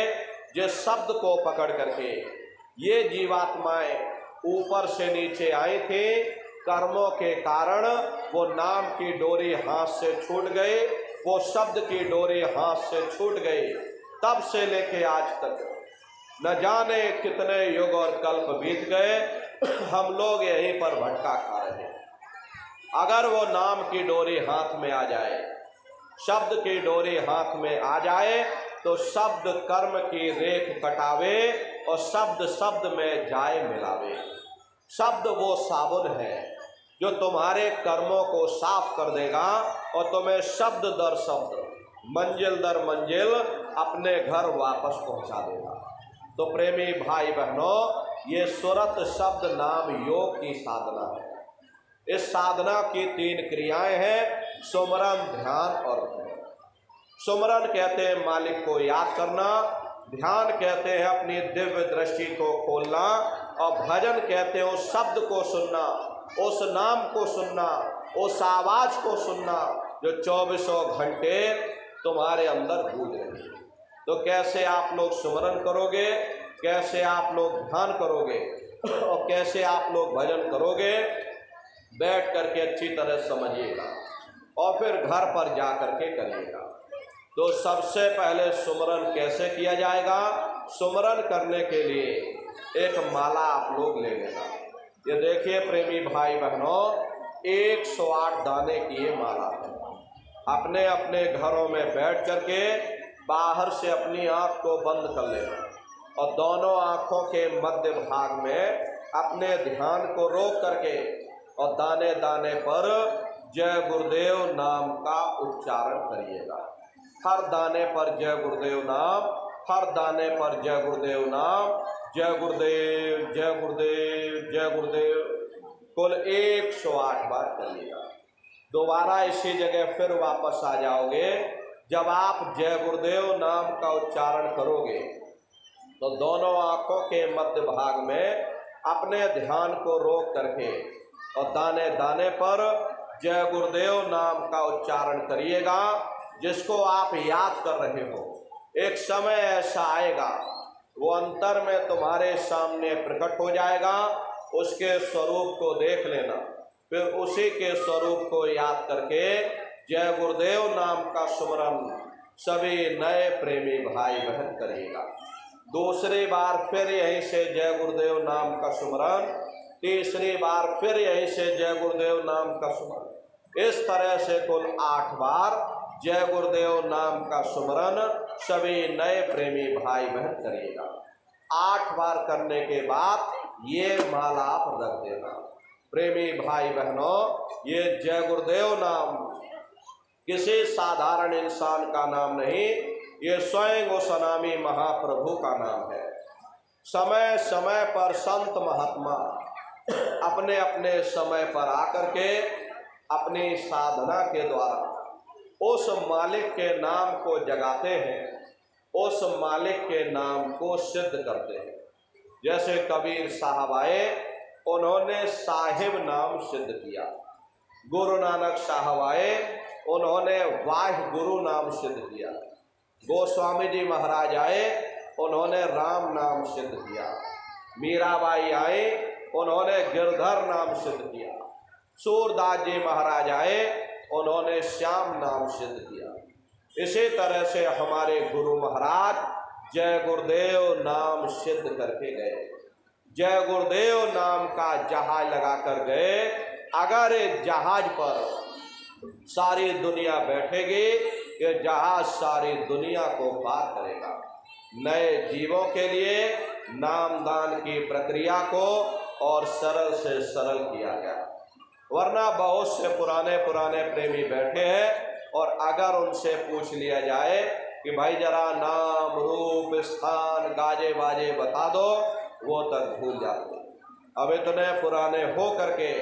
जिस शब्द को पकड़ करके ये जीवात्माएं ऊपर से नीचे आई थी, कर्मों के कारण वो नाम की डोरी हाथ से छूट गई, वो शब्द की डोरी हाथ से छूट गई। तब से लेके आज तक न जाने कितने युग और कल्प बीत गए, हम लोग यहीं पर भटका खा रहे हैं। अगर वो नाम की डोरी हाथ में आ जाए, शब्द की डोरी हाथ में आ जाए, तो शब्द कर्म की रेख कटावे और शब्द शब्द में जाए मिलावे। शब्द वो साबुन है जो तुम्हारे कर्मों को साफ कर देगा और तुम्हें शब्द दर शब्द, मंजिल दर मंजिल अपने घर वापस पहुंचा देगा। तो प्रेमी भाई बहनों, ये सुरत शब्द नाम योग की साधना है। इस साधना की 3 क्रियाएं हैं, सुमरन, ध्यान और भजन। सुमरन कहते हैं मालिक को याद करना, ध्यान कहते हैं अपनी दिव्य दृष्टि को खोलना और भजन कहते हैं उस शब्द को सुनना, उस नाम को सुनना, उस आवाज को सुनना जो 24 घंटे तुम्हारे अंदर गूंज रही है। तो कैसे आप लोग सुमरन करोगे, कैसे आप लोग ध्यान करोगे और कैसे आप लोग भजन करोगे, बैठ करके अच्छी तरह समझिएगा और फिर घर पर जा करके करिएगा। तो सबसे पहले सुमरन कैसे किया जाएगा? सुमरन करने के लिए एक माला आप लोग ले लेना। ये देखिए प्रेमी भाई बहनों, 108 दाने की ये माला है। अपने अपने घरों में बैठ करके बाहर से अपनी आँख को बंद कर लेना और दोनों आँखों के मध्य भाग में अपने ध्यान को रोक करके और दाने दाने पर जय गुरुदेव नाम का उच्चारण करिएगा। हर दाने पर जय गुरुदेव नाम, हर दाने पर जय गुरुदेव नाम, जय गुरुदेव जय गुरुदेव जय गुरुदेव, कुल 108 बार करिएगा। दोबारा इसी जगह फिर वापस आ जाओगे। जब आप जय गुरुदेव नाम का उच्चारण करोगे तो दोनों आँखों के मध्य भाग में अपने ध्यान को रोक करके और दाने दाने पर जय गुरुदेव नाम का उच्चारण करिएगा। जिसको आप याद कर रहे हो, एक समय ऐसा आएगा वो अंतर में तुम्हारे सामने प्रकट हो जाएगा। उसके स्वरूप को देख लेना, फिर उसी के स्वरूप को याद करके जय गुरुदेव नाम का सुमरन सभी नए प्रेमी भाई बहन करिएगा। दूसरी बार फिर यहीं से जय गुरुदेव नाम का सुमरन, तीसरी बार फिर यहीं से जय गुरुदेव नाम का सुमरन। इस तरह से कुल 8 बार जय गुरुदेव नाम का सुमरन सभी नए प्रेमी भाई बहन करिएगा। 8 बार करने के बाद ये माला आप रख देना। प्रेमी भाई बहनों, ये जय गुरुदेव नाम किसी साधारण इंसान का नाम नहीं, ये स्वयं उस अनामी महाप्रभु का नाम है। समय समय पर संत महात्मा अपने अपने समय पर आकर के अपनी साधना के द्वारा उस मालिक के नाम को जगाते हैं, उस मालिक के नाम को सिद्ध करते हैं। जैसे कबीर साहब आए, उन्होंने साहिब नाम सिद्ध किया। गुरु नानक साहब आए, उन्होंने वाह गुरु नाम सिद्ध किया। गोस्वामी जी महाराज आए, उन्होंने राम नाम सिद्ध किया। मीराबाई आए, उन्होंने गिरधर नाम सिद्ध किया। सूरदास जी महाराज आए, उन्होंने श्याम नाम सिद्ध किया। इसी तरह से हमारे गुरु महाराज जय गुरुदेव नाम सिद्ध करके गए। जय गुरुदेव नाम का जहाज लगा कर गए। अगर इस जहाज पर सारी दुनिया बैठेगी, ये जहाज सारी दुनिया को पार करेगा। नए जीवों के लिए नामदान की प्रक्रिया को और सरल से सरल किया गया। वरना बहुत से पुराने पुराने प्रेमी बैठे हैं और अगर उनसे पूछ लिया जाए कि भाई जरा नाम रूप स्थान गाजे बाजे बता दो, वो तक भूल जाते। अब इतने पुराने हो करके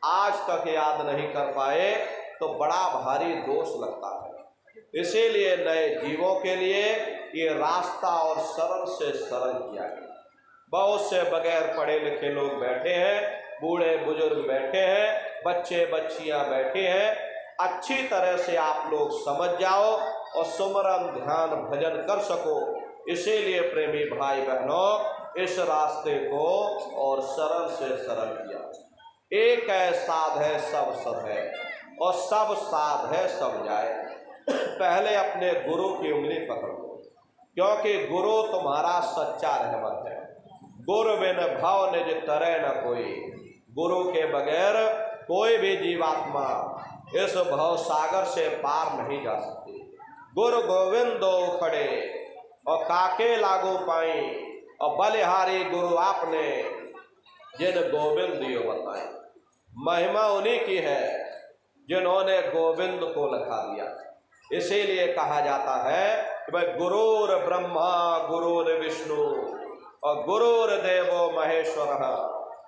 आज तक याद नहीं कर पाए तो बड़ा भारी दोष लगता है। इसीलिए नए जीवों के लिए ये रास्ता और सरल से सरल किया गया। बहुत से बगैर पढ़े लिखे लोग बैठे हैं, बूढ़े बुजुर्ग बैठे हैं, बच्चे बच्चियां बैठे हैं। अच्छी तरह से आप लोग समझ जाओ और सुमरन ध्यान भजन कर सको। इसीलिए प्रेमी भाई बहनों इस रास्ते को और सरल से सरल किया। एक है साध है सब सद है और सब साध है सब जाए। पहले अपने गुरु की उंगली पकड़ लो, क्योंकि गुरु तुम्हारा सच्चा रहमत है। गुरु बिन भव निज तरह न कोई। गुरु के बगैर कोई भी जीवात्मा इस भव सागर से पार नहीं जा सकती। गुरु गोविंद दो खड़े और काके लागू पाई, और बलिहारी गुरु आपने जिन गोविंद दियो बताए। महिमा उन्हीं की है जिन्होंने गोविंद को लिखा दिया। इसीलिए कहा जाता है कि भाई गुरुर ब्रह्मा गुरुर विष्णु और गुरुर देवो महेश्वर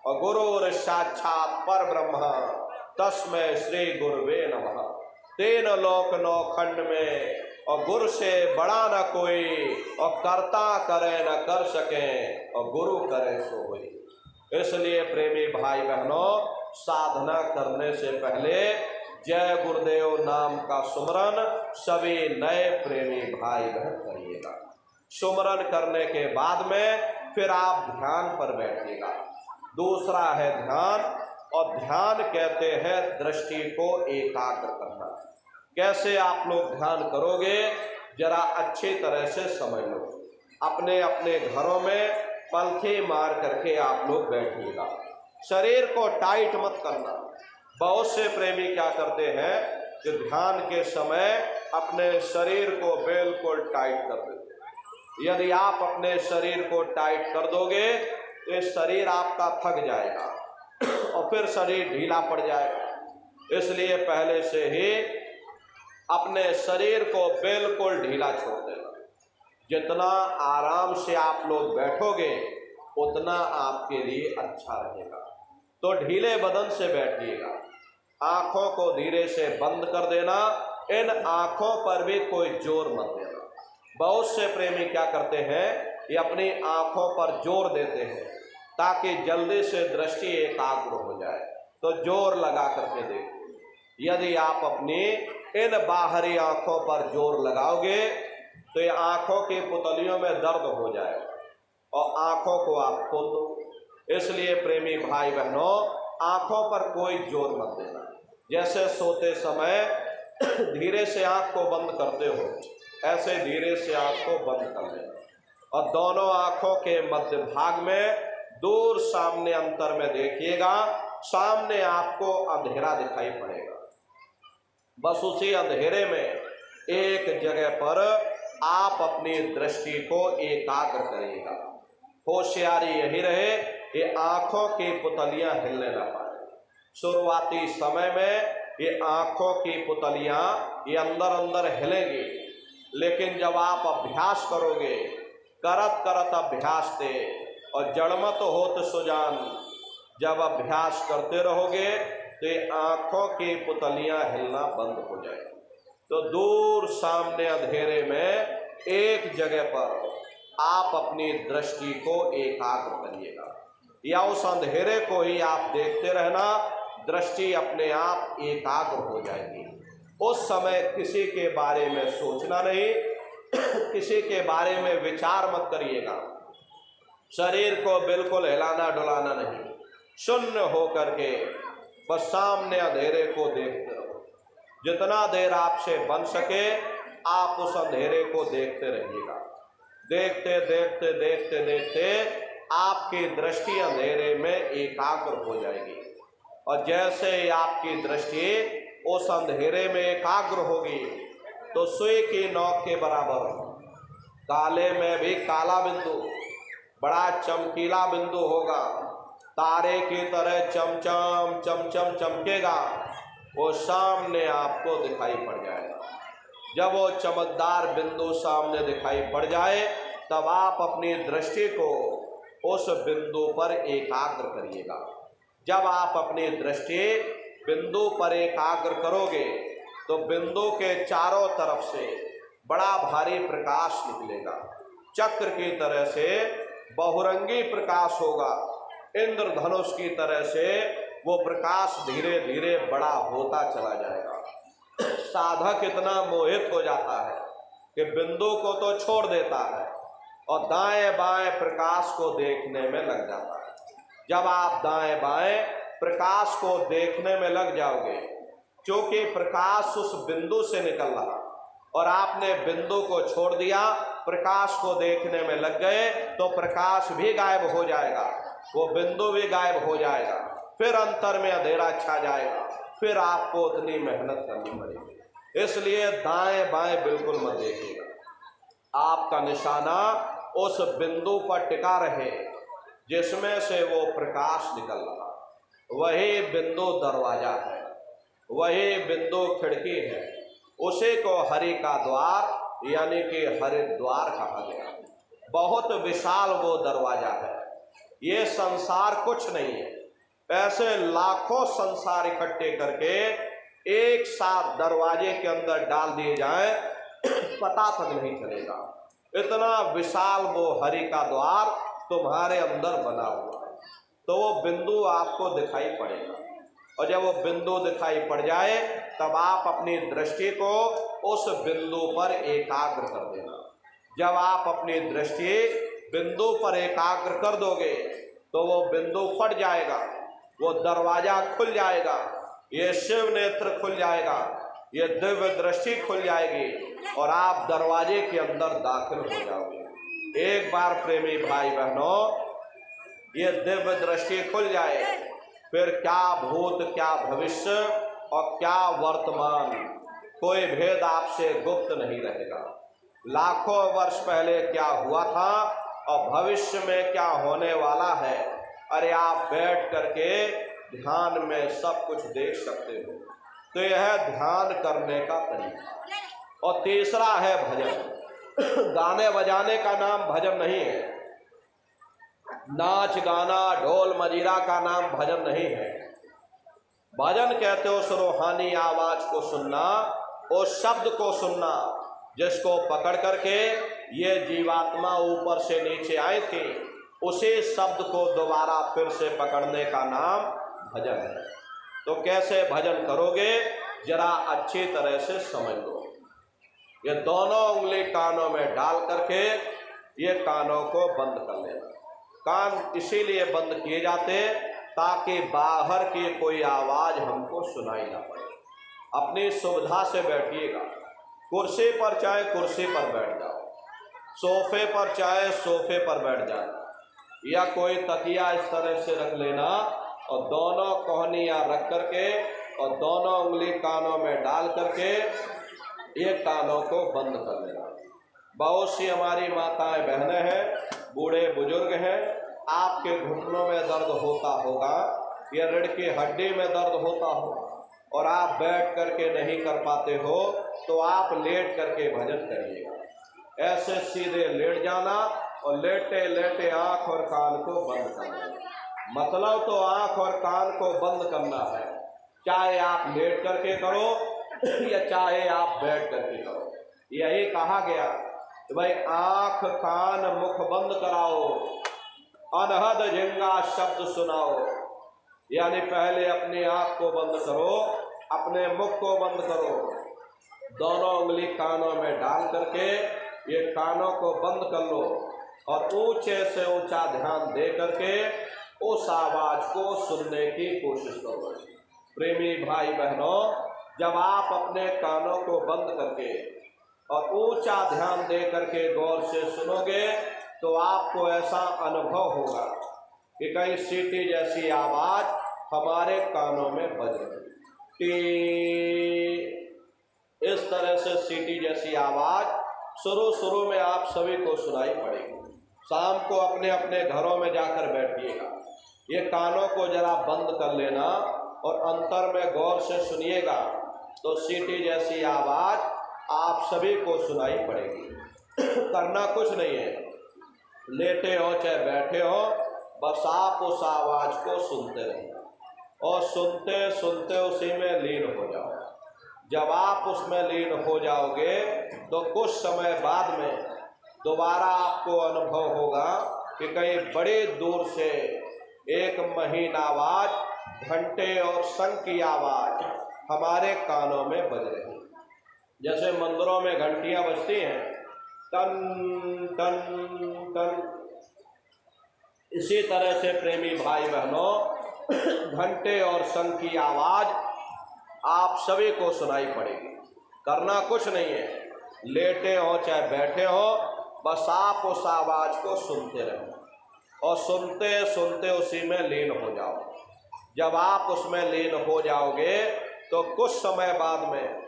और गुरुर साक्षात पर ब्रह्म तस्मै श्री गुरुवे नमः। तीन लोक नौ खंड में और गुरु से बड़ा न कोई, और कर्ता करे न कर सके और गुरु करे सो होई। इसलिए प्रेमी भाई बहनों, साधना करने से पहले जय गुरुदेव नाम का सुमरन सभी नए प्रेमी भाई बहन करिएगा। सुमरन करने के बाद में फिर आप ध्यान पर बैठिएगा। दूसरा है ध्यान, और ध्यान कहते हैं दृष्टि को एकाग्र करना। कैसे आप लोग ध्यान करोगे जरा अच्छी तरह से समझ लो। अपने अपने घरों में पलथी मार करके आप लोग बैठिएगा। शरीर को टाइट मत करना। बहुत से प्रेमी क्या करते हैं कि ध्यान के समय अपने शरीर को बिल्कुल टाइट कर देते हैं। यदि आप अपने शरीर को टाइट कर दोगे तो शरीर आपका थक जाएगा और फिर शरीर ढीला पड़ जाएगा। इसलिए पहले से ही अपने शरीर को बिल्कुल ढीला छोड़ देना। जितना आराम से आप लोग बैठोगे उतना आपके लिए अच्छा रहेगा। तो ढीले बदन से बैठिएगा। आँखों को धीरे से बंद कर देना। इन आँखों पर भी कोई जोर मत देना। बहुत से प्रेमी क्या करते हैं, ये अपनी आँखों पर जोर देते हैं ताकि जल्दी से दृष्टि एकाग्र हो जाए। तो जोर लगा करके देखिए। यदि आप अपनी इन बाहरी आँखों पर जोर लगाओगे तो ये आँखों की पुतलियों में दर्द हो जाए और आँखों को आप खोल दो। इसलिए प्रेमी भाई बहनों, आँखों पर कोई जोर मत देना। जैसे सोते समय धीरे से आँख को बंद करते हो, ऐसे धीरे से आँख को बंद कर लेना और दोनों आँखों के मध्य भाग में दूर सामने अंतर में देखिएगा। सामने आपको अंधेरा दिखाई पड़ेगा। बस उसी अंधेरे में एक जगह पर आप अपनी दृष्टि को एकाग्र करिएगा। होशियारी यही रहे कि आँखों की पुतलियां हिलने न पाए। शुरुआती समय में ये आँखों की पुतलियां ये अंदर अंदर हिलेंगी, लेकिन जब आप अभ्यास करोगे, करत करत अभ्यास थे और जड़मत होत सुजान, जब अभ्यास करते रहोगे तो ये आँखों की पुतलियां हिलना बंद हो जाएगी। तो दूर सामने अंधेरे में एक जगह पर आप अपनी दृष्टि को एकाग्र करिएगा, या उस अंधेरे को ही आप देखते रहना। दृष्टि अपने आप एकाग्र हो जाएगी। उस समय किसी के बारे में सोचना नहीं, किसी के बारे में विचार मत करिएगा। शरीर को बिल्कुल हिलाना डुलाना नहीं, शून्य हो करके बस सामने अंधेरे को देखते रहो। जितना देर आपसे बन सके आप उस अंधेरे को देखते रहिएगा। देखते देखते देखते देखते आपकी दृष्टि अंधेरे में एकाग्र हो जाएगी। और जैसे ही आपकी दृष्टि उस अंधेरे में एकाग्र होगी तो सुई की नोक के बराबर काले में भी काला बिंदु, बड़ा चमकीला बिंदु होगा, तारे की तरह चमचम चमचम चमकेगा, वो सामने आपको दिखाई पड़ जाएगा। जब वो चमकदार बिंदु सामने दिखाई पड़ जाए तब आप अपनी दृष्टि को उस बिंदु पर एकाग्र करिएगा। जब आप अपनी दृष्टि बिंदु पर एकाग्र करोगे तो बिंदु के चारों तरफ से बड़ा भारी प्रकाश निकलेगा, चक्र की तरह से बहुरंगी प्रकाश होगा, इंद्रधनुष की तरह से वो प्रकाश धीरे धीरे बड़ा होता चला जाएगा। साधक इतना मोहित हो जाता है कि बिंदु को तो छोड़ देता है और दाएं बाएं प्रकाश को देखने में लग जाता है। जब आप दाएं बाएं प्रकाश को देखने में लग जाओगे, क्योंकि प्रकाश उस बिंदु से निकल रहा और आपने बिंदु को छोड़ दिया, प्रकाश को देखने में लग गए तो प्रकाश भी गायब हो जाएगा, वो बिंदु भी गायब हो जाएगा, फिर अंतर में अंधेरा छा जाएगा, फिर आपको उतनी मेहनत करनी पड़ेगी। इसलिए दाएं बाएं बिल्कुल मत देखिएगा। आपका निशाना उस बिंदु पर टिका रहे जिसमें से वो प्रकाश निकल रहा, वही बिंदु दरवाजा है, वही बिंदु खिड़की है, उसी को हरि का द्वार यानी कि हरिद्वार कहा गया। बहुत विशाल वो दरवाजा है। ये संसार कुछ नहीं है, ऐसे लाखों संसार इकट्ठे करके एक साथ दरवाजे के अंदर डाल दिए जाए पता तक नहीं चलेगा। इतना विशाल वो हरि का द्वार तुम्हारे अंदर बना हुआ है। तो वो बिंदु आपको दिखाई पड़ेगा और जब वो बिंदु दिखाई पड़ जाए तब आप अपनी दृष्टि को उस बिंदु पर एकाग्र कर देना। जब आप अपनी दृष्टि बिंदु पर एकाग्र कर दोगे तो वो बिंदु फट जाएगा, वो दरवाजा खुल जाएगा, ये शिव नेत्र खुल जाएगा, ये दिव्य दृष्टि खुल जाएगी और आप दरवाजे के अंदर दाखिल हो जाओगे। एक बार प्रेमी भाई बहनों ये दिव्य दृष्टि खुल जाए, फिर क्या भूत क्या भविष्य और क्या वर्तमान कोई भेद आपसे गुप्त नहीं रहेगा। लाखों वर्ष पहले क्या हुआ था और भविष्य में क्या होने वाला है, अरे आप बैठ करके ध्यान में सब कुछ देख सकते हो। तो यह है ध्यान करने का तरीका। और तीसरा है भजन। गाने बजाने का नाम भजन नहीं है, नाच गाना ढोल मजीरा का नाम भजन नहीं है। भजन कहते हो उस रूहानी आवाज को सुनना, उस शब्द को सुनना जिसको पकड़ करके ये जीवात्मा ऊपर से नीचे आई थी, उसी शब्द को दोबारा फिर से पकड़ने का नाम भजन है। तो कैसे भजन करोगे जरा अच्छी तरह से समझ लो। ये दोनों उंगली कानों में डाल करके ये कानों को बंद कर लेना। कान इसीलिए बंद किए जाते ताकि बाहर की कोई आवाज हमको सुनाई ना पड़े। अपनी सुविधा से बैठिएगा, कुर्सी पर चाहे कुर्सी पर बैठ जाओ, सोफे पर चाहे सोफे पर बैठ जाओ, या कोई तकिया इस तरह से रख लेना और दोनों कोहनियाँ रख करके और दोनों उंगली कानों में डाल करके ये कानों को बंद कर लेना। बहुत सी हमारी माताएं बहनें हैं, बूढ़े बुजुर्ग हैं, आपके घुटनों में दर्द होता होगा या रीढ़ की हड्डी में दर्द होता होगा और आप बैठ करके नहीं कर पाते हो तो आप लेट करके भजन करिएगा। ऐसे सीधे लेट जाना और लेटे लेटे आँख और कान को बंद करना। मतलब तो आँख और कान को बंद करना है, चाहे आप लेट करके करो या चाहे आप बैठ करके करो। यही कहा गया कि भाई आँख कान मुख बंद कराओ, अनहद झिंगा शब्द सुनाओ। यानी पहले अपनी आँख को बंद करो, अपने मुख को बंद करो, दोनों उंगली कानों में डाल करके ये कानों को बंद कर लो और ऊंचे से ऊंचा ध्यान दे करके उस आवाज को सुनने की कोशिश करो। प्रेमी भाई बहनों, जब आप अपने कानों को बंद करके और ऊंचा ध्यान दे करके गौर से सुनोगे तो आपको ऐसा अनुभव होगा कि कहीं सीटी जैसी आवाज हमारे कानों में बज रही। इस तरह से सीटी जैसी आवाज शुरू में आप सभी को सुनाई पड़ेगी। शाम को अपने अपने घरों में जाकर बैठिएगा, ये कानों को जरा बंद कर लेना और अंतर में गौर से सुनिएगा तो सीटी जैसी आवाज आप सभी को सुनाई पड़ेगी। करना कुछ नहीं है, लेटे हो चाहे बैठे हो, बस आप उस आवाज को सुनते रहिए और सुनते सुनते उसी में लीन हो जाओ। जब आप उसमें लीन हो जाओगे तो कुछ समय बाद में दोबारा आपको अनुभव होगा कि कहीं बड़ी दूर से एक महीन आवाज, घंटे और शंख की आवाज हमारे कानों में बज रही। जैसे मंदिरों में घंटियां बजती हैं, टन टन टन, इसी तरह से प्रेमी भाई बहनों घंटे और शंख की आवाज आप सभी को सुनाई पड़ेगी। करना कुछ नहीं है, लेटे हो चाहे बैठे हो, बस आप उस आवाज को सुनते रहो और सुनते सुनते उसी में लीन हो जाओ। जब आप उसमें लीन हो जाओगे तो कुछ समय बाद में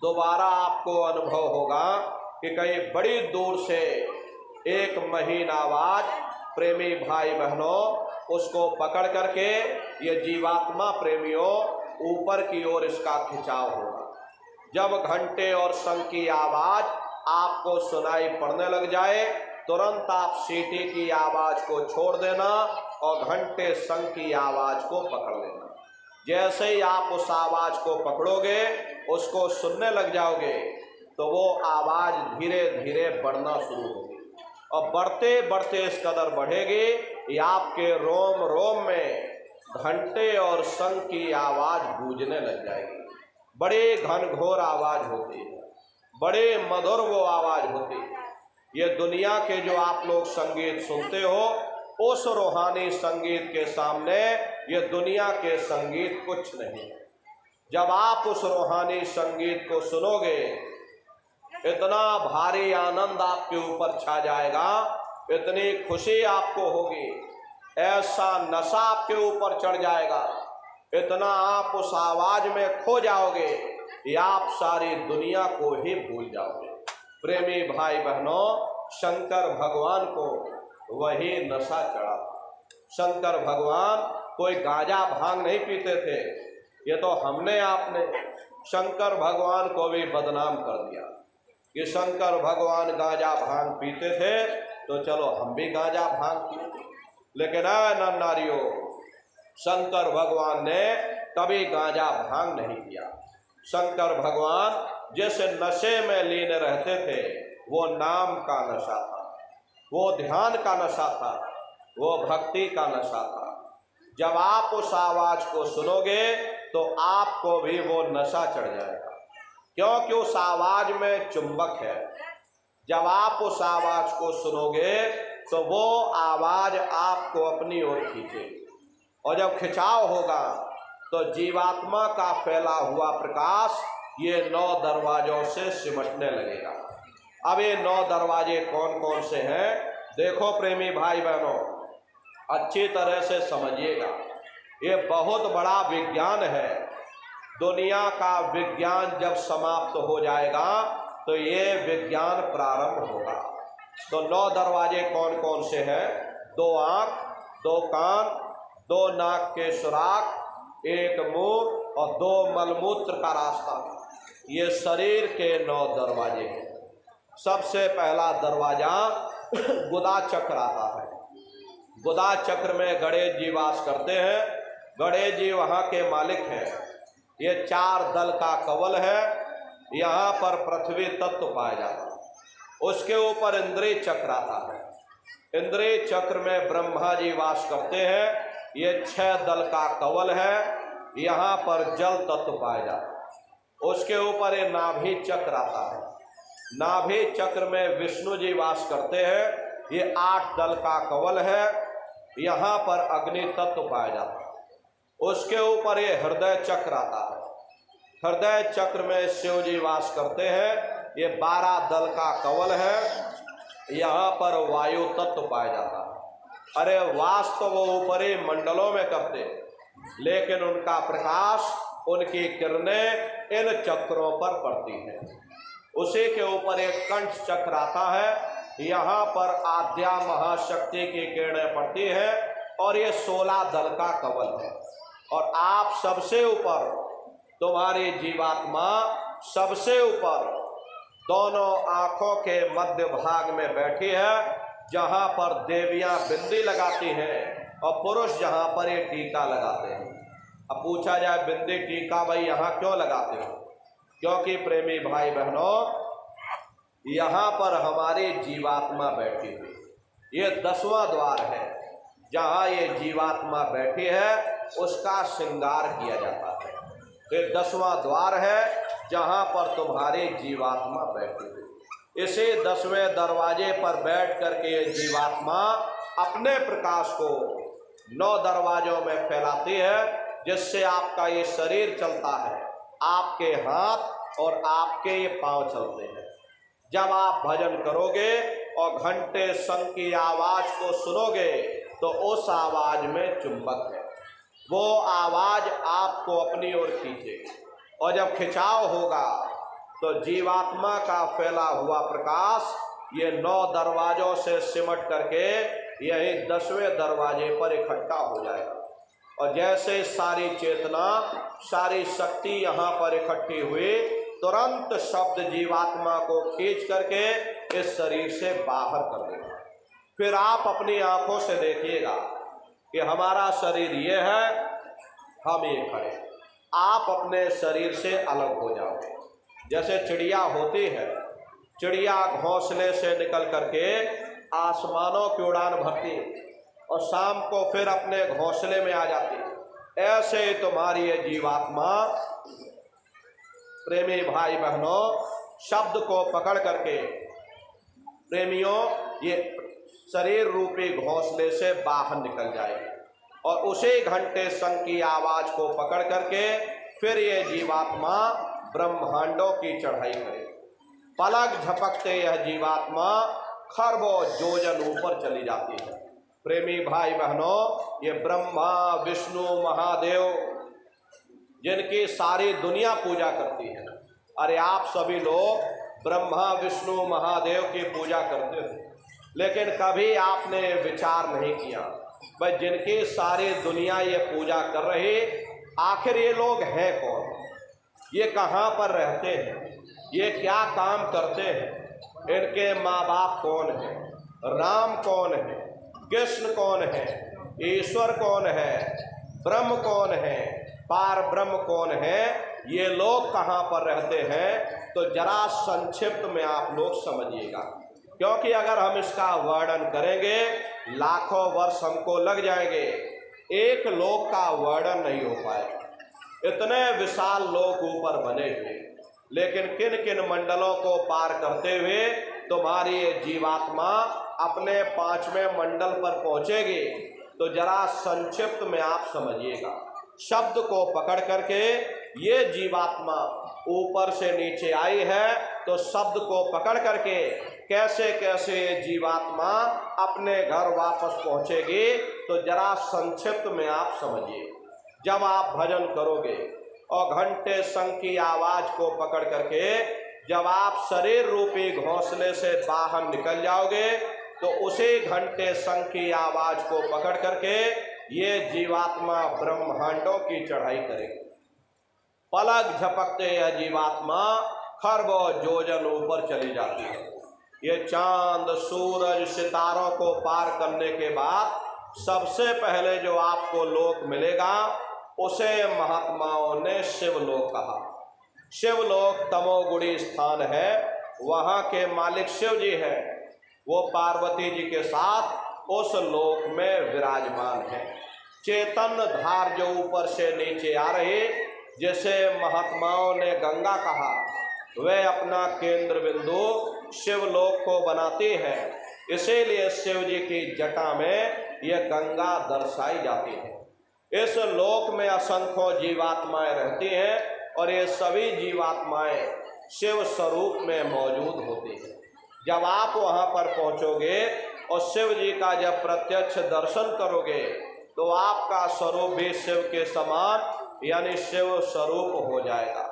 दोबारा आपको अनुभव होगा कि कहीं बड़ी दूर से एक महीन आवाज, प्रेमी भाई बहनों, उसको पकड़ करके ये जीवात्मा प्रेमियों ऊपर की ओर इसका खिंचाव होगा। जब घंटे और शंख की आवाज आपको सुनाई पड़ने लग जाए, तुरंत आप सीटी की आवाज को छोड़ देना और घंटे शंख की आवाज को पकड़ लेना। जैसे ही आप उस आवाज को पकड़ोगे, उसको सुनने लग जाओगे, तो वो आवाज धीरे धीरे बढ़ना शुरू होगी और बढ़ते बढ़ते इस कदर बढ़ेगी कि आपके रोम रोम में घंटे और शंख की आवाज गूंजने लग जाएगी। बड़ी घनघोर आवाज होती है, बड़े मधुर वो आवाज होती है। ये दुनिया के जो आप लोग संगीत सुनते हो, उस रूहानी संगीत के सामने ये दुनिया के संगीत कुछ नहीं। जब आप उस रूहानी संगीत को सुनोगे, इतना भारी आनंद आपके ऊपर छा जाएगा, इतनी खुशी आपको होगी, ऐसा नशा आपके ऊपर चढ़ जाएगा, इतना आप उस आवाज में खो जाओगे कि आप सारी दुनिया को ही भूल जाओगे। प्रेमी भाई बहनों, शंकर भगवान को वही नशा चढ़ा था। शंकर भगवान कोई गांजा भांग नहीं पीते थे। ये तो हमने आपने शंकर भगवान को भी बदनाम कर दिया कि शंकर भगवान गांजा भांग पीते थे, तो चलो हम भी गांजा भांग पीते। लेकिन नर नारियों, शंकर भगवान ने कभी गांजा भांग नहीं किया। शंकर भगवान जिस नशे में लीन रहते थे, वो नाम का नशा था, वो ध्यान का नशा था, वो भक्ति का नशा था। जब आप उस आवाज को सुनोगे तो आपको भी वो नशा चढ़ जाएगा, क्योंकि उस आवाज में चुंबक है। जब आप उस आवाज को सुनोगे तो वो आवाज आपको अपनी ओर खींचेगी, और जब खिंचाव होगा तो जीवात्मा का फैला हुआ प्रकाश ये 9 दरवाजों से सिमटने लगेगा। अब ये 9 दरवाजे कौन कौन से हैं, देखो प्रेमी भाई बहनों, अच्छी तरह से समझिएगा। ये बहुत बड़ा विज्ञान है। दुनिया का विज्ञान जब समाप्त हो जाएगा तो ये विज्ञान प्रारंभ होगा। तो 9 दरवाजे कौन कौन से हैं? 2 आँख, 2 कान, 2 नाक के सुराख, 1 मुंह और 2 मलमूत्र का रास्ता। ये शरीर के 9 दरवाजे हैं। सबसे पहला दरवाजा गुदा चक्र आता है। गुदा चक्र में गणेश जी वास करते हैं। गणेश जी वहाँ के मालिक हैं। ये 4 दल का कवल है। यहाँ पर पृथ्वी तत्व पाया जाता है। उसके ऊपर इंद्रिय चक्र आता है। इंद्रिय चक्र में ब्रह्मा जी वास करते हैं। ये 6 दल का कवल है। यहाँ पर जल तत्व पाया जाता है। उसके ऊपर ये नाभि चक्र आता है। नाभि चक्र में विष्णु जी वास करते हैं। ये 8 दल का कवल है। यहाँ पर अग्नि तत्व पाया जाता है। उसके ऊपर ये हृदय चक्र आता है। हृदय चक्र में शिव जी वास करते हैं। ये 12 दल का कवल है। यहाँ पर वायु तत्व पाया जाता है। अरे वास्तव वो ऊपरी मंडलों में करते, लेकिन उनका प्रकाश, उनकी किरणें इन चक्रों पर पड़ती हैं। उसी के ऊपर एक कंठ चक्र आता है, यहाँ पर आद्या महाशक्ति की किरणें पड़ती हैं और ये 16 दल का कवल है। और आप सबसे ऊपर, तुम्हारी जीवात्मा सबसे ऊपर दोनों आंखों के मध्य भाग में बैठी है, जहाँ पर देवियाँ बिंदी लगाती हैं और पुरुष जहाँ पर ये टीका लगाते हैं। अब पूछा जाए बिंदी टीका भाई यहाँ क्यों लगाते हो? क्योंकि प्रेमी भाई बहनों, यहाँ पर हमारी जीवात्मा बैठी हुई, ये 10वां द्वार है। जहाँ ये जीवात्मा बैठी है उसका श्रृंगार किया जाता है। ये 10वां द्वार है जहाँ पर तुम्हारी जीवात्मा बैठी हुई। इसी 10वें दरवाजे पर बैठ करके ये जीवात्मा अपने प्रकाश को 9 दरवाजों में फैलाती है, जिससे आपका ये शरीर चलता है, आपके हाथ और आपके ये पांव चलते हैं। जब आप भजन करोगे और घंटे शंख की आवाज को सुनोगे तो उस आवाज में चुंबक है, वो आवाज आपको अपनी ओर खींचेगी। और जब खिंचाव होगा तो जीवात्मा का फैला हुआ प्रकाश ये 9 दरवाजों से सिमट करके यही 10वें दरवाजे पर इकट्ठा हो जाएगा। और जैसे सारी चेतना, सारी शक्ति यहाँ पर इकट्ठी हुई, तुरंत शब्द जीवात्मा को खींच करके इस शरीर से बाहर कर देगा। फिर आप अपनी आंखों से देखिएगा कि हमारा शरीर ये है, हम ये खड़े। आप अपने शरीर से अलग हो जाओगे। जैसे चिड़िया होती है, चिड़िया घोंसले से निकल करके आसमानों की उड़ान भरती और शाम को फिर अपने घोंसले में आ जाती। ऐसे ही तुम्हारी ये जीवात्मा, प्रेमी भाई बहनों, शब्द को पकड़ करके प्रेमियों ये शरीर रूपी घोंसले से बाहर निकल जाएगी और उसी घंटे शंख की आवाज को पकड़ करके फिर ये जीवात्मा ब्रह्मांडों की चढ़ाई करेगी। पलक झपकते यह जीवात्मा खरबों योजन ऊपर चली जाती है। प्रेमी भाई बहनों, ये ब्रह्मा विष्णु महादेव जिनकी सारी दुनिया पूजा करती है, अरे आप सभी लोग ब्रह्मा विष्णु महादेव की पूजा करते हो, लेकिन कभी आपने विचार नहीं किया भाई जिनकी सारी दुनिया ये पूजा कर रही, आखिर ये लोग हैं कौन? ये कहाँ पर रहते हैं? ये क्या काम करते हैं? इनके माँ बाप कौन है? राम कौन है? कृष्ण कौन है? ईश्वर कौन है? ब्रह्म कौन है? पार ब्रह्म कौन है? ये लोग कहाँ पर रहते हैं? तो जरा संक्षिप्त में आप लोग समझिएगा, क्योंकि अगर हम इसका वर्णन करेंगे लाखों वर्ष हमको लग जाएंगे, एक लोक का वर्णन नहीं हो पाएगा। इतने विशाल लोक ऊपर बने हुए, लेकिन किन किन मंडलों को पार करते हुए तुम्हारी ये जीवात्मा अपने 5वें मंडल पर पहुंचेगी, तो जरा संक्षिप्त में आप समझिएगा। शब्द को पकड़ करके ये जीवात्मा ऊपर से नीचे आई है, तो शब्द को पकड़ करके कैसे कैसे ये जीवात्मा अपने घर वापस पहुंचेगी, तो जरा संक्षिप्त में आप समझिए। जब आप भजन करोगे और घंटे शंख की आवाज को पकड़ करके जब आप शरीर रूपी घोंसले से बाहर निकल जाओगे, तो उसी घंटे शंख की आवाज को पकड़ करके ये जीवात्मा ब्रह्मांडों की चढ़ाई करेगी। पलक झपकते यह जीवात्मा खरबों योजन ऊपर चली जाती है। ये चांद सूरज सितारों को पार करने के बाद सबसे पहले जो आपको लोक मिलेगा उसे महात्माओं ने शिवलोक कहा। शिवलोक तमोगुणी स्थान है, वहाँ के मालिक शिव जी है, वो पार्वती जी के साथ उस लोक में विराजमान है। चेतन धार जो ऊपर से नीचे आ रही, जिसे महात्माओं ने गंगा कहा, वह अपना केंद्र बिंदु शिवलोक को बनाती है। इसीलिए शिव जी की जटा में यह गंगा दर्शाई जाती है। इस लोक में असंख्यों जीवात्माएं रहती हैं और ये सभी जीवात्माएं शिव स्वरूप में मौजूद होती है। जब आप वहाँ पर पहुँचोगे और शिव जी का जब प्रत्यक्ष दर्शन करोगे तो आपका स्वरूप भी शिव के समान यानी शिव स्वरूप हो जाएगा।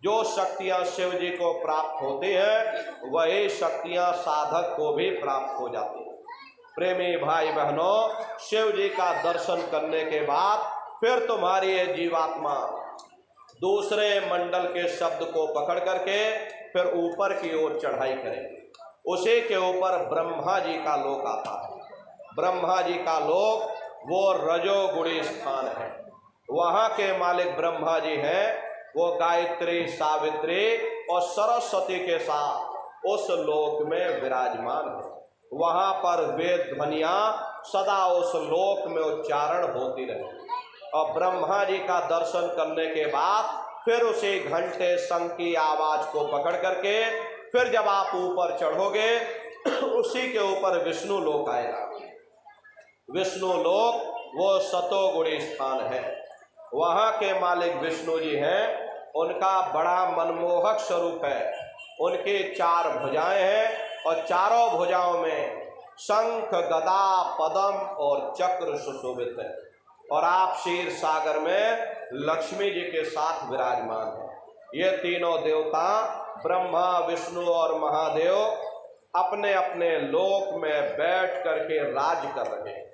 जो शक्तियाँ शिव जी को प्राप्त होती हैं वही शक्तियाँ साधक को भी प्राप्त हो जाती हैं। प्रेमी भाई बहनों, शिव जी का दर्शन करने के बाद फिर तुम्हारी ये जीवात्मा दूसरे मंडल के शब्द को पकड़ करके फिर ऊपर की ओर चढ़ाई करेगी। उसी के ऊपर ब्रह्मा जी का लोक आता है। ब्रह्मा जी का लोक वो रजोगुणी स्थान है। वहाँ के मालिक ब्रह्मा जी हैं। वो गायत्री, सावित्री और सरस्वती के साथ उस लोक में विराजमान है। वहाँ पर वेद ध्वनियाँ सदा उस लोक में उच्चारण होती रहे। और ब्रह्मा जी का दर्शन करने के बाद फिर उसी घंटे शंख की आवाज को पकड़ करके फिर जब आप ऊपर चढ़ोगे उसी के ऊपर विष्णु लोक आएगा। विष्णु लोक वो सतोगुणी स्थान है। वहाँ के मालिक विष्णु जी हैं। उनका बड़ा मनमोहक स्वरूप है। उनकी 4 भुजाएं हैं और चारों भुजाओं में शंख, गदा, पद्म और चक्र सुशोभित है। और आप क्षीर सागर में लक्ष्मी जी के साथ विराजमान हैं। ये तीनों देवता ब्रह्मा, विष्णु और महादेव अपने अपने लोक में बैठ करके राज कर रहे हैं।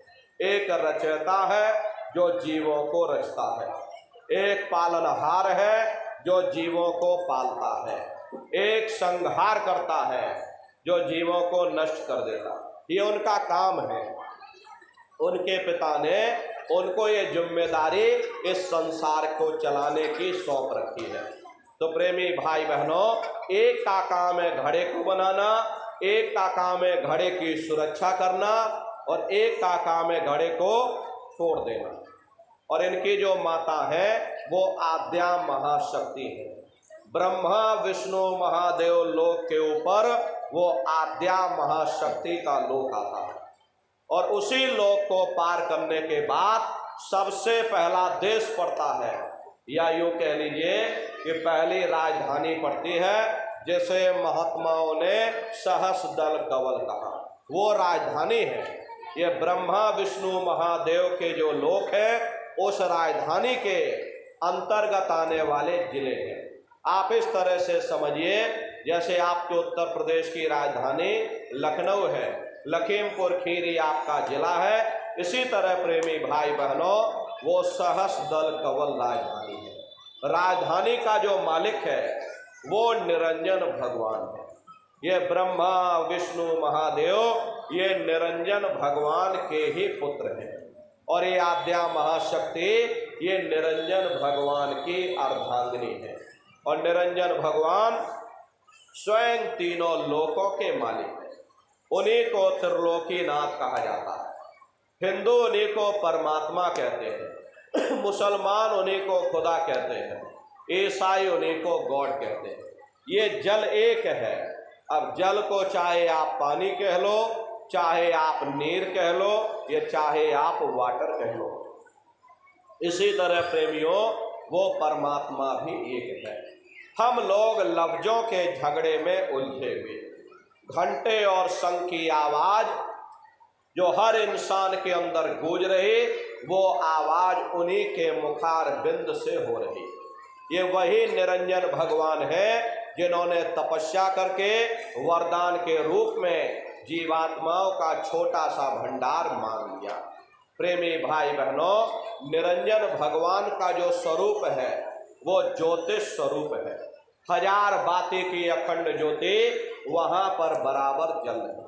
एक रचयिता है जो जीवों को रचता है, एक पालनहार है जो जीवों को पालता है, एक संहार करता है जो जीवों को नष्ट कर देता। ये उनका काम है। उनके पिता ने उनको ये जिम्मेदारी इस संसार को चलाने की सौंप रखी है। तो प्रेमी भाई बहनों, एक का काम है घड़े को बनाना, एक का काम है घड़े की सुरक्षा करना और एक का काम है घड़े को तोड़ देना। और इनकी जो माता है वो आद्या महाशक्ति है। ब्रह्मा, विष्णु, महादेव लोक के ऊपर वो आद्या महाशक्ति का लोक आता है। और उसी लोक को पार करने के बाद सबसे पहला देश पड़ता है, या यूँ कह लीजिए कि पहली राजधानी पड़ती है, जैसे महात्माओं ने सहस्रदल कवल कहा, वो राजधानी है। ये ब्रह्मा, विष्णु, महादेव के जो लोक है उस राजधानी के अंतर्गत आने वाले जिले हैं। आप इस तरह से समझिए जैसे आपके उत्तर प्रदेश की राजधानी लखनऊ है, लखीमपुर खीरी आपका जिला है, इसी तरह प्रेमी भाई बहनों वो सहस्रदल कवल राजधानी है। राजधानी का जो मालिक है वो निरंजन भगवान है। ये ब्रह्मा, विष्णु, महादेव ये निरंजन भगवान के ही पुत्र हैं। और ये आद्या महाशक्ति ये निरंजन भगवान की अर्धांगिनी है। और निरंजन भगवान स्वयं तीनों लोकों के मालिक हैं। उन्हीं को त्रिलोकीनाथ कहा जाता है। हिंदू उन्हीं को परमात्मा कहते हैं, मुसलमान उन्हीं को खुदा कहते हैं, ईसाई उन्हीं को गॉड कहते हैं। ये जल एक है। अब जल को चाहे आप पानी कह लो, चाहे आप नीर कह लो, या चाहे आप वाटर कह लो, इसी तरह प्रेमियों वो परमात्मा भी एक है। हम लोग लफ्जों के झगड़े में उलझे हुए। घंटे और शंख की आवाज जो हर इंसान के अंदर गूंज रही, वो आवाज उन्हीं के मुखार बिंद से हो रही। ये वही निरंजन भगवान है जिन्होंने तपस्या करके वरदान के रूप में जीवात्माओं का छोटा सा भंडार मान लिया। प्रेमी भाई बहनों, निरंजन भगवान का जो स्वरूप है वो ज्योतिष स्वरूप है। 1000 बाती की अखंड ज्योति वहाँ पर बराबर जल रही।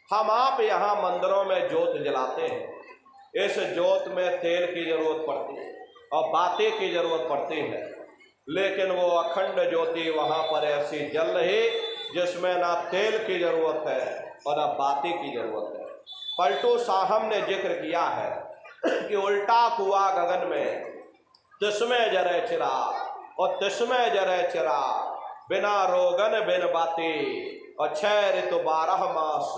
हम आप यहाँ मंदिरों में ज्योत जलाते हैं। इस ज्योत में तेल की जरूरत पड़ती है और बाती की जरूरत पड़ती है, लेकिन वो अखंड ज्योति वहाँ पर ऐसी जल रही जिसमें ना तेल की जरूरत है और ना बाती की जरूरत है। पलटू साहब ने जिक्र किया है कि उल्टा कुआ गगन में तिस्में जरे चिराग और तिस्में जरे चिराग, बिना रोगन बिन बाती और 6 ऋतु 12 मास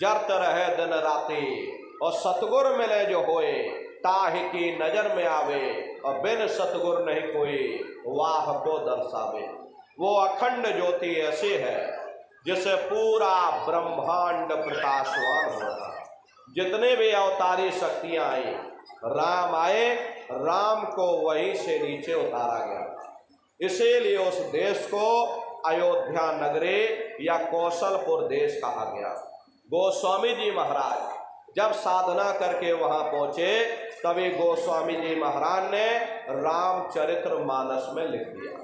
जरत रहे दिन राती। और सतगुर मिले जो होए ताहि की नजर में आवे और बिन सतगुर नहीं कोई वाह को दर्शावे। वो अखंड ज्योति ऐसी है जिससे पूरा ब्रह्मांड प्रकाशवान होगा। जितने भी अवतारी शक्तियां आई, राम आए, राम को वहीं से नीचे उतारा गया। इसीलिए उस देश को अयोध्या नगरी या कौशलपुर देश कहा गया। गोस्वामी जी महाराज जब साधना करके वहां पहुंचे, तभी गोस्वामी जी महाराज ने रामचरितमानस में लिख दिया।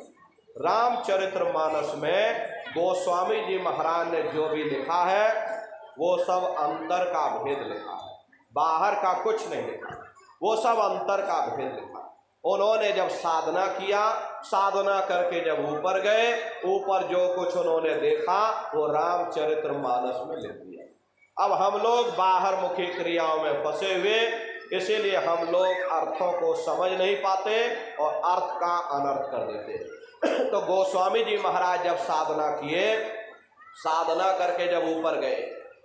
रामचरितमानस में गोस्वामी जी महाराज ने जो भी लिखा है वो सब अंतर का भेद लिखा है, बाहर का कुछ नहीं लिखा, वो सब अंतर का भेद लिखा। उन्होंने जब साधना किया, साधना करके जब ऊपर गए, ऊपर जो कुछ उन्होंने देखा वो रामचरितमानस में लिख दिया। अब हम लोग बाहर मुखी क्रियाओं में फंसे हुए, इसीलिए हम लोग अर्थों को समझ नहीं पाते और अर्थ का अनर्थ कर देते। तो गोस्वामी जी महाराज जब साधना किए, साधना करके जब ऊपर गए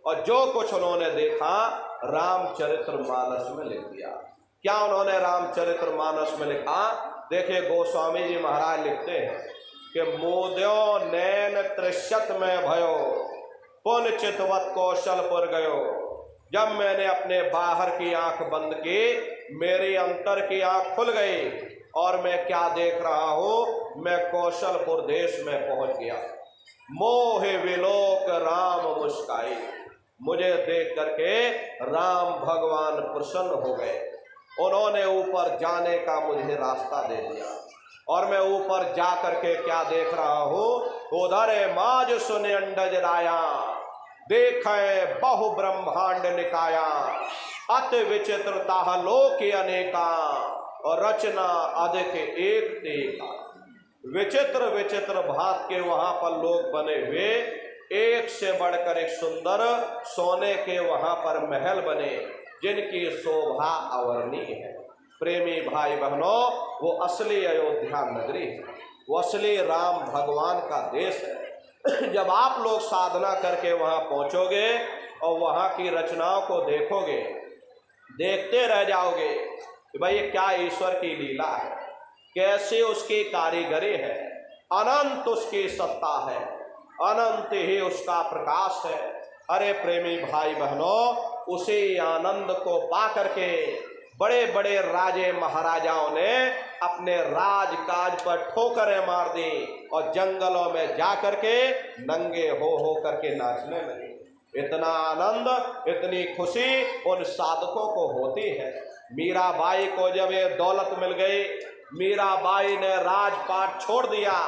और जो कुछ उन्होंने देखा रामचरितमानस में लिख दिया। क्या उन्होंने रामचरितमानस में लिखा? देखिए गोस्वामी जी महाराज लिखते हैं कि मोद्यो नैन त्रिशत में भयो पुन चितवत कौशलपुर गयो। जब मैंने अपने बाहर की आंख बंद की, मेरी अंतर की आंख खुल गई और मैं क्या देख रहा हूं, मैं कौशलपुर देश में पहुंच गया। मोहे विलोक राम मुस्काई, मुझे देख करके राम भगवान प्रसन्न हो गए। उन्होंने ऊपर जाने का मुझे रास्ता दे दिया और मैं ऊपर जा करके क्या देख रहा हूं, उधर माज सुन अंडज राया, देखे बहु ब्रह्मांड निकाया, अति विचित्रता लोक अनेका और रचना अधिक एक तेका। विचित्र विचित्र भात के वहां पर लोग बने हुए, एक से बढ़कर एक सुंदर सोने के वहां पर महल बने जिनकी शोभा अवर्णीय है। प्रेमी भाई बहनों, वो असली अयोध्या नगरी है, वो असली राम भगवान का देश है। जब आप लोग साधना करके वहां पहुंचोगे और वहां की रचनाओं को देखोगे, देखते रह जाओगे कि भाई ये क्या ईश्वर की लीला है, कैसे उसकी कारीगरी है, अनंत उसकी सत्ता है, अनंत ही उसका प्रकाश है। अरे प्रेमी भाई बहनों, उसी आनंद को पा करके बड़े बड़े राजे महाराजाओं ने अपने राजकाज पर ठोकरें मार दी और जंगलों में जा करके नंगे हो करके नाचने लगे। इतना आनंद, इतनी खुशी उन साधकों को होती है। मीराबाई को जब ये दौलत मिल गई, मीराबाई ने राजपाट छोड़ दिया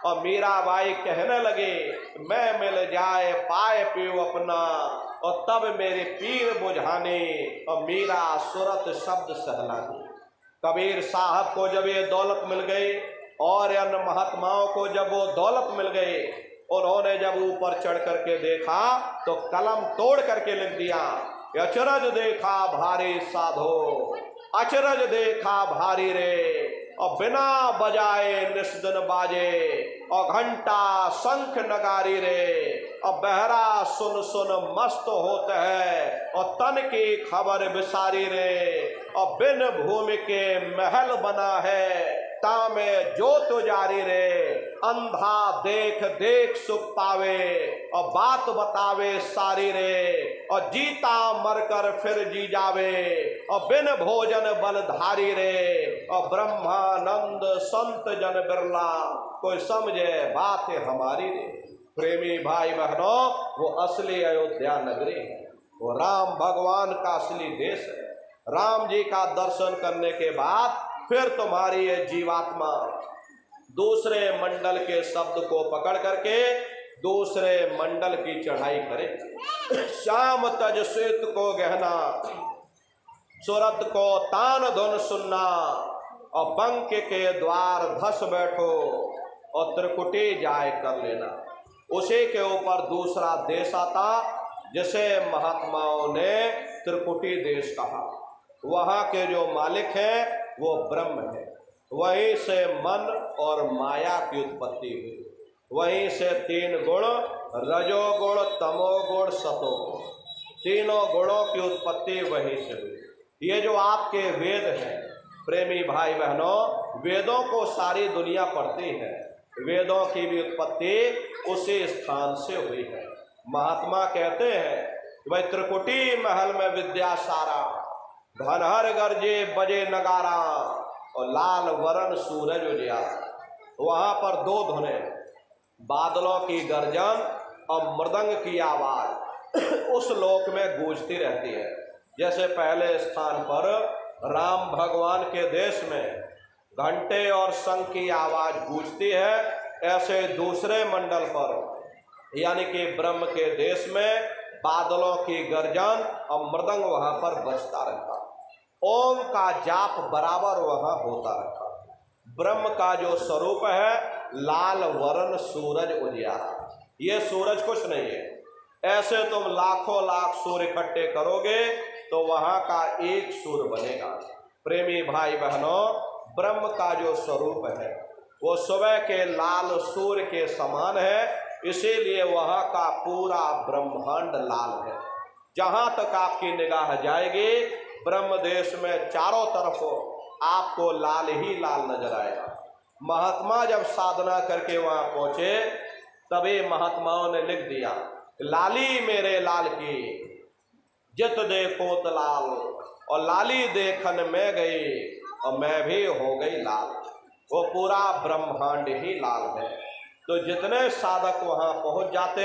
और मीराबाई कहने लगी, मैं मिल जाए पाए पीऊ अपना और तब मेरे पीर बुझाने, और मीरा सूरत शब्द सहलानी। कबीर साहब को जब ये दौलत मिल गई और अन्य महात्माओं को जब वो दौलत मिल गई, उन्होंने जब ऊपर चढ़ करके देखा तो कलम तोड़ करके लिख दिया, अचरज देखा भारी साधो, अचरज देखा भारी रे, और बिना बजाए निस्दिन बाजे, और घंटा शंख नगारी रे, और बहरा सुन सुन मस्त होते है, और तन की खबर बिसारी रे, और बिन भूमि के महल बना है, तामे जोत जारी रे, अंधा देख देख सुख पावे, और बात बतावे सारी रे, और जीता मरकर फिर जी जावे, और बिन भोजन बलधारी रे, और ब्रह्मानंद संत जन बिरला, कोई समझे बात हमारी रे। प्रेमी भाई बहनों, वो असली अयोध्या नगरी है, वो राम भगवान का असली देश है। राम जी का दर्शन करने के बाद फिर तुम्हारी ये जीवात्मा दूसरे मंडल के शब्द को पकड़ करके दूसरे मंडल की चढ़ाई करे। श्याम तज श्वेत को गहना, सुरत को तान धुन सुनना, और बंक के द्वार धस बैठो, और त्रिकुटी जाए कर लेना। उसी के ऊपर दूसरा देश आता जिसे महात्माओं ने त्रिकुटी देश कहा। वहाँ के जो मालिक हैं वो ब्रह्म है, वहीं से मन और माया की उत्पत्ति हुई, वहीं से तीन गुण, रजोगुण, तमोगुण, सतोगुण, तीनों गुणों की उत्पत्ति वहीं से हुई। ये जो आपके वेद हैं प्रेमी भाई बहनों, वेदों को सारी दुनिया पढ़ती है, वेदों की भी उत्पत्ति उसी स्थान से हुई है। महात्मा कहते हैं कि भाई त्रिकुटी महल में विद्या सारा, घनहर गरजे बजे नगारा और लाल वरण सूरज उजियारा। वहाँ पर दो धुने, बादलों की गर्जन और मृदंग की आवाज उस लोक में गूंजती रहती है। जैसे पहले स्थान पर राम भगवान के देश में घंटे और शंख की आवाज गूंजती है, ऐसे दूसरे मंडल पर यानी कि ब्रह्म के देश में बादलों की गर्जन और मृदंग वहां पर बजता रहता। ओम का जाप बराबर वहां होता रहता। ब्रह्म का जो स्वरूप है लाल वरण सूरज उजियारा। ये सूरज कुछ नहीं है, ऐसे तुम लाखों लाख सूर्य इकट्ठे करोगे तो वहां का एक सूर्य बनेगा। प्रेमी भाई बहनों, ब्रह्म का जो स्वरूप है वो सुबह के लाल सूर्य के समान है, इसीलिए वहां का पूरा ब्रह्मांड लाल है। जहां तक आपकी निगाह जाएगी ब्रह्म देश में चारों तरफ आपको लाल ही लाल नजर आएगा। महात्मा जब साधना करके वहां पहुंचे तभी महात्माओं ने लिख दिया, लाली मेरे लाल की जित देखो तो लाल, और लाली देखन में गई और मैं भी हो गई लाल। वो पूरा ब्रह्मांड ही लाल है। तो जितने साधक वहां पहुंच जाते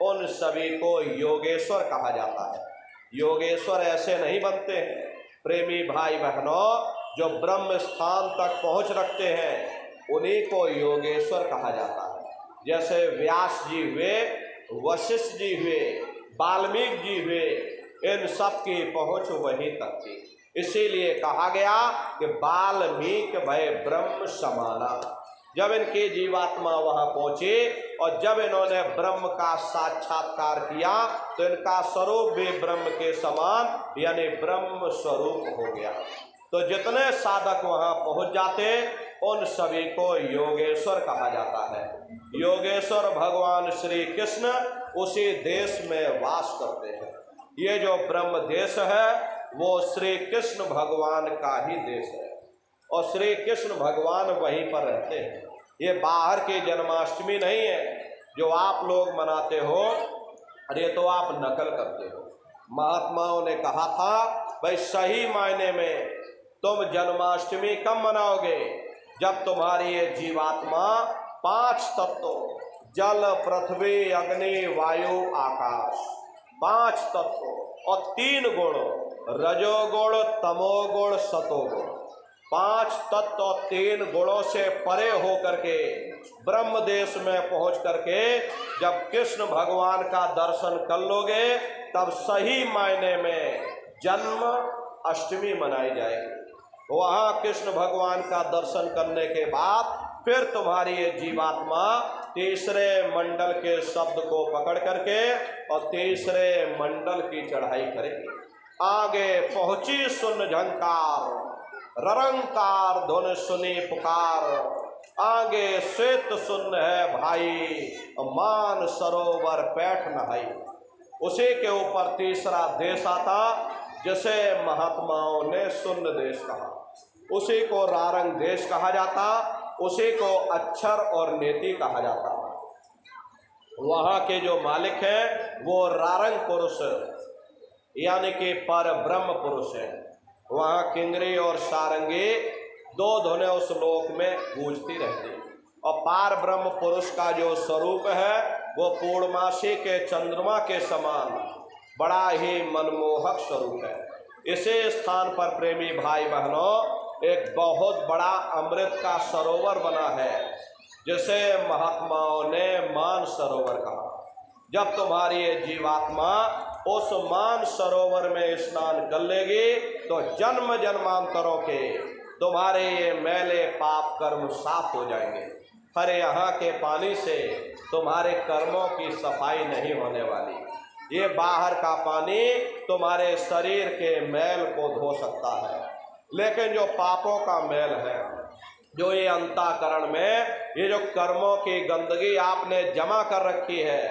उन सभी को योगेश्वर कहा जाता है। योगेश्वर ऐसे नहीं बनते हैं प्रेमी भाई बहनों, जो ब्रह्म स्थान तक पहुंच रखते हैं उन्हीं को योगेश्वर कहा जाता है। जैसे व्यास जी हुए, वशिष्ठ जी हुए, वाल्मीकि जी हुए, इन सब की पहुंच वहीं तक थी। इसीलिए कहा गया कि वाल्मीकि भय ब्रह्म समाना। जब इनकी जीवात्मा वहां पहुंची और जब इन्होंने ब्रह्म का साक्षात्कार किया तो इनका स्वरूप भी ब्रह्म के समान यानी ब्रह्म स्वरूप हो गया। तो जितने साधक वहां पहुंच जाते उन सभी को योगेश्वर कहा जाता है। योगेश्वर भगवान श्री कृष्ण उसी देश में वास करते हैं। ये जो ब्रह्म देश है वो श्री कृष्ण भगवान का ही देश है और श्री कृष्ण भगवान वहीं पर रहते हैं। ये बाहर की जन्माष्टमी नहीं है जो आप लोग मनाते हो, अरे तो आप नकल करते हो। महात्माओं ने कहा था भाई सही मायने में तुम जन्माष्टमी कब मनाओगे, जब तुम्हारी ये जीवात्मा 5 तत्वों जल पृथ्वी अग्नि वायु आकाश 5 तत्वों और 3 गुण रजोगुण तमोगुण सतोगुण 5 तत्व और 3 गुणों से परे हो करके ब्रह्म देश में पहुंच करके जब कृष्ण भगवान का दर्शन कर लोगे तब सही मायने में जन्म अष्टमी मनाई जाएगी। वहाँ कृष्ण भगवान का दर्शन करने के बाद फिर तुम्हारी ये जीवात्मा तीसरे मंडल के शब्द को पकड़ करके और तीसरे मंडल की चढ़ाई करेगी। आगे पहुंची सुन झंकार, ररंकार धुन सुनी पुकार, आगे श्वेत सुन है भाई, मान सरोवर पैठ नहाई। उसी के ऊपर तीसरा देश आता जिसे महात्माओं ने सुन्न देश कहा, उसी को रारंग देश कहा जाता, उसी को अक्षर और नेति कहा जाता। वहाँ के जो मालिक हैं वो रारंग पुरुष यानी कि पर ब्रह्म पुरुष है। वहाँ किंगरी और सारंगी 2 धुनें उस लोक में गूंजती रहती और पार ब्रह्म पुरुष का जो स्वरूप है वो पूर्णमासी के चंद्रमा के समान बड़ा ही मनमोहक स्वरूप है। इसी स्थान पर प्रेमी भाई बहनों एक बहुत बड़ा अमृत का सरोवर बना है जिसे महात्माओं ने मान सरोवर कहा। जब तुम्हारी ये जीवात्मा उस मान सरोवर में स्नान कर लेगी तो जन्म जन्मांतरों के तुम्हारे ये मैले पाप कर्म साफ हो जाएंगे। अरे यहाँ के पानी से तुम्हारे कर्मों की सफाई नहीं होने वाली। ये बाहर का पानी तुम्हारे शरीर के मैल को धो सकता है, लेकिन जो पापों का मैल है, जो ये अंतःकरण में ये जो कर्मों की गंदगी आपने जमा कर रखी है,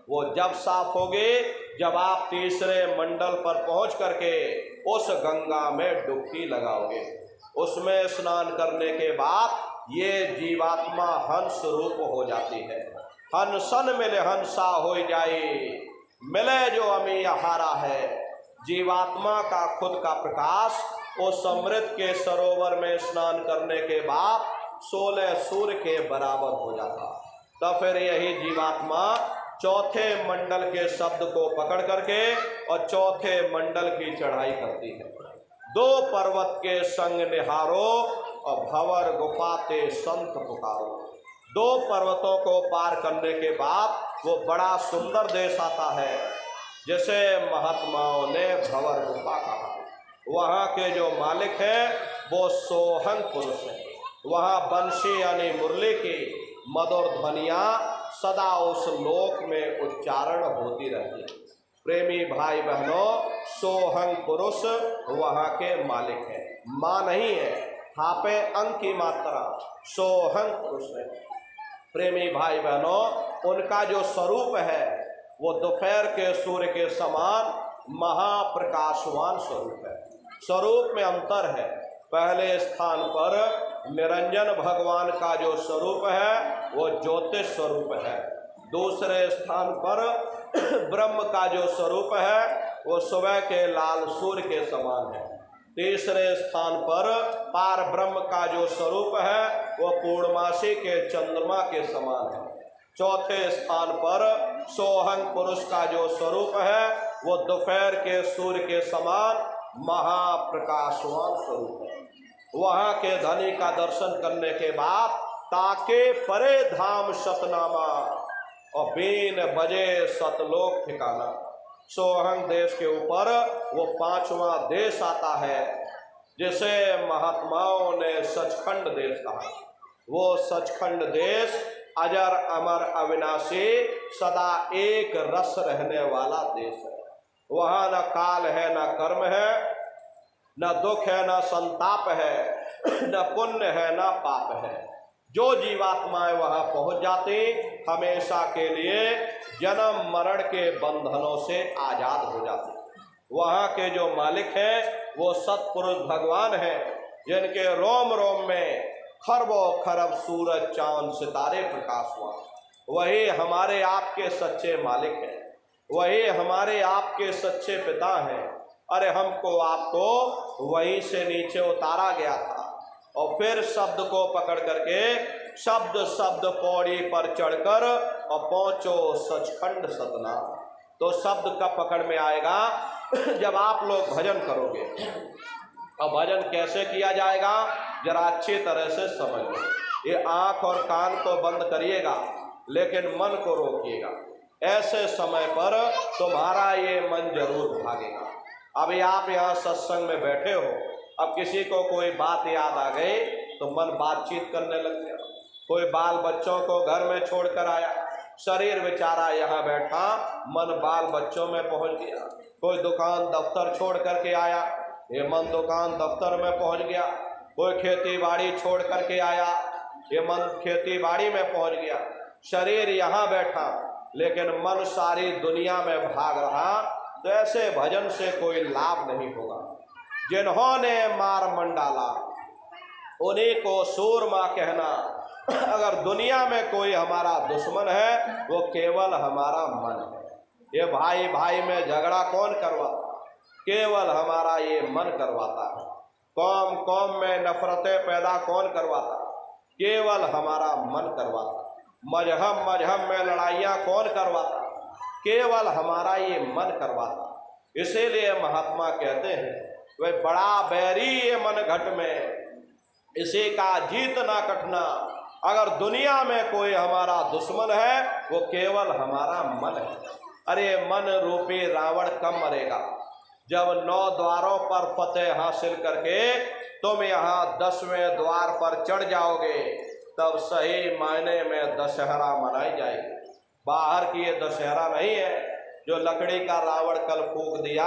वो जब साफ होगी जब आप तीसरे मंडल पर पहुंच करके उस गंगा में डुबकी लगाओगे। उसमें स्नान करने के बाद ये जीवात्मा हंस रूप हो जाती है। हंसन मिले हंसा हो जाए, मिले जो अमी हारा है। जीवात्मा का खुद का प्रकाश वो समृद्ध के सरोवर में स्नान करने के बाद 16 सूर्य के बराबर हो जाता। तब फिर यही जीवात्मा चौथे मंडल के शब्द को पकड़ करके और चौथे मंडल की चढ़ाई करती है। 2 पर्वत के संग निहारो और भंवर गुफा ते संत पुकारो। 2 पर्वतों को पार करने के बाद वो बड़ा सुंदर देश आता है, जिसे महात्माओं ने भंवर गुफा कहा। वहाँ के जो मालिक है वो सोहंग पुरुष है। वहाँ बंशी यानी मुरली की मधुर ध्वनियाँ सदा उस लोक में उच्चारण होती रहती है। प्रेमी भाई बहनों, सोहंग पुरुष वहाँ के मालिक है, माँ नहीं है। हापे अंक की मात्रा सोहंग पुरुष है। प्रेमी भाई बहनों, उनका जो स्वरूप है वो दोपहर के सूर्य के समान महाप्रकाशवान स्वरूप है। स्वरूप में अंतर है। पहले स्थान पर निरंजन भगवान का जो स्वरूप है वो ज्योतिष स्वरूप है। दूसरे स्थान पर ब्रह्म का जो स्वरूप है वो सुबह के लाल सूर्य के समान है। तीसरे स्थान पर पार ब्रह्म का जो स्वरूप है वो पूर्णमासी के चंद्रमा के समान है। चौथे स्थान पर सोहंग पुरुष का जो स्वरूप है वो दोपहर के सूर्य के समान महाप्रकाशवान स्वरूप है। वहाँ के धनी का दर्शन करने के बाद ताके परे धाम सतनामा और बीन बजे सतलोक ठिकाना। सोहंग देश के ऊपर वो 5वां देश आता है, जिसे महात्माओं ने सचखंड देश कहा। वो सचखंड देश अजर अमर अविनाशी सदा एक रस रहने वाला देश है। वहाँ न काल है, न कर्म है, न दुख है, न संताप है, न पुण्य है, न पाप है। जो जीवात्माएं वहाँ पहुँच जाती हमेशा के लिए जन्म मरण के बंधनों से आजाद हो जाती। वहाँ के जो मालिक हैं वो सत्पुरुष भगवान हैं, जिनके रोम रोम में खरबों खरब सूरज चांद सितारे प्रकाशवान। वही हमारे आपके सच्चे मालिक हैं, वही हमारे आपके सच्चे पिता हैं। अरे हमको आपको वहीं से नीचे उतारा गया था और फिर शब्द को पकड़ करके शब्द शब्द पौड़ी पर चढ़कर और पहुँचो सचखंड सतना। तो शब्द कब पकड़ में आएगा? जब आप लोग भजन करोगे। अब भजन कैसे किया जाएगा जरा अच्छी तरह से समझ लो। ये आँख और कान तो बंद करिएगा, लेकिन मन को रोकिएगा। ऐसे समय पर तुम्हारा ये मन जरूर भागेगा। अभी आप यहाँ सत्संग में बैठे हो, अब किसी को कोई बात याद आ गई तो मन बातचीत करने लग गया। कोई बाल बच्चों को घर में छोड़कर आया, शरीर बेचारा यहाँ बैठा, मन बाल बच्चों में पहुँच गया। कोई दुकान दफ्तर छोड़ करके आया, ये मन दुकान दफ्तर में पहुँच गया। कोई खेती बाड़ी छोड़ करके आया, ये मन खेती बाड़ी में पहुँच गया। शरीर यहाँ बैठा लेकिन मन सारी दुनिया में भाग रहा। तो ऐसे भजन से कोई लाभ नहीं होगा। जिन्होंने मार मंडाला उन्हीं को सूरमा कहना। अगर दुनिया में कोई हमारा दुश्मन है वो केवल हमारा मन है। ये भाई भाई में झगड़ा कौन करवाता? केवल हमारा ये मन करवाता है। कौम कौम में नफरतें पैदा कौन करवाता? केवल हमारा मन करवाता। मजहब मजहब में लड़ाइयाँ कौन करवाता? केवल हमारा ये मन करवाता। इसीलिए महात्मा कहते हैं वे बड़ा बैरी ये मन घट में, इसी का जीत ना कटना। अगर दुनिया में कोई हमारा दुश्मन है वो केवल हमारा मन है। अरे मन रूपी रावण कब मरेगा? जब 9 द्वारों पर फतेह हासिल करके तुम यहाँ 10वें द्वार पर चढ़ जाओगे, तब सही मायने में दशहरा मनाई जाएगी। बाहर की ये दशहरा नहीं है जो लकड़ी का रावण कल फूंक दिया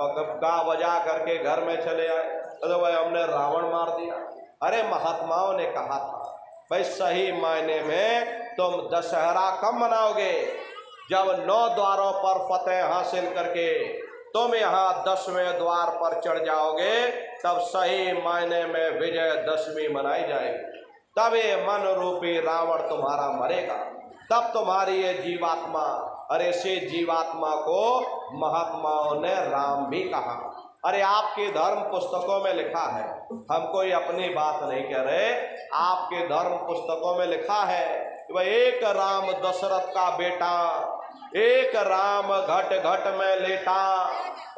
और गा बजा करके घर में चले आए तो भाई हमने रावण मार दिया। अरे महात्माओं ने कहा था भाई सही मायने में तुम दशहरा कब मनाओगे? जब 9 द्वारों पर फतेह हासिल करके तुम यहाँ 10वें द्वार पर चढ़ जाओगे, तब सही मायने में विजय दशमी मनाई जाएगी। तब ये मन रूपी रावण तुम्हारा मरेगा, तब तुम्हारी ये जीवात्मा, अरे से जीवात्मा को महात्माओं ने राम भी कहा। अरे आपके धर्म पुस्तकों में लिखा है, हम कोई अपनी बात नहीं कह रहे, आपके धर्म पुस्तकों में लिखा है कि भाई एक राम दशरथ का बेटा, एक राम घट घट में लेटा,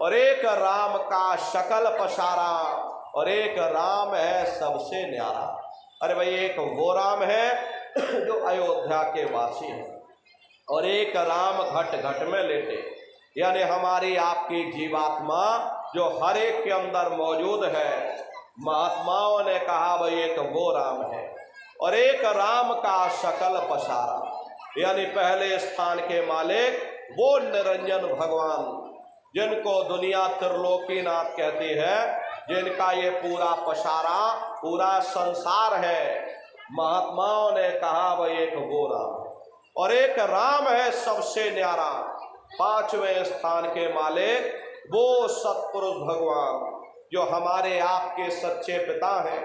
और एक राम का शकल पसारा, और एक राम है सबसे न्यारा। अरे भाई एक वो राम है जो अयोध्या के वासी है, और एक राम घट घट में लेटे, यानी हमारी आपकी जीवात्मा जो हर एक के अंदर मौजूद है। महात्माओं ने कहा भाई एक वो राम है, और एक राम का शकल पसारा, यानी पहले स्थान के मालिक वो निरंजन भगवान, जिनको दुनिया त्रिलोकीनाथ कहती है, जिनका ये पूरा पसारा पूरा संसार है। महात्माओं ने कहा भाई एक वो राम है, और एक राम है सबसे न्यारा, पांचवें स्थान के मालिक वो सतपुरुष भगवान जो हमारे आपके सच्चे पिता हैं।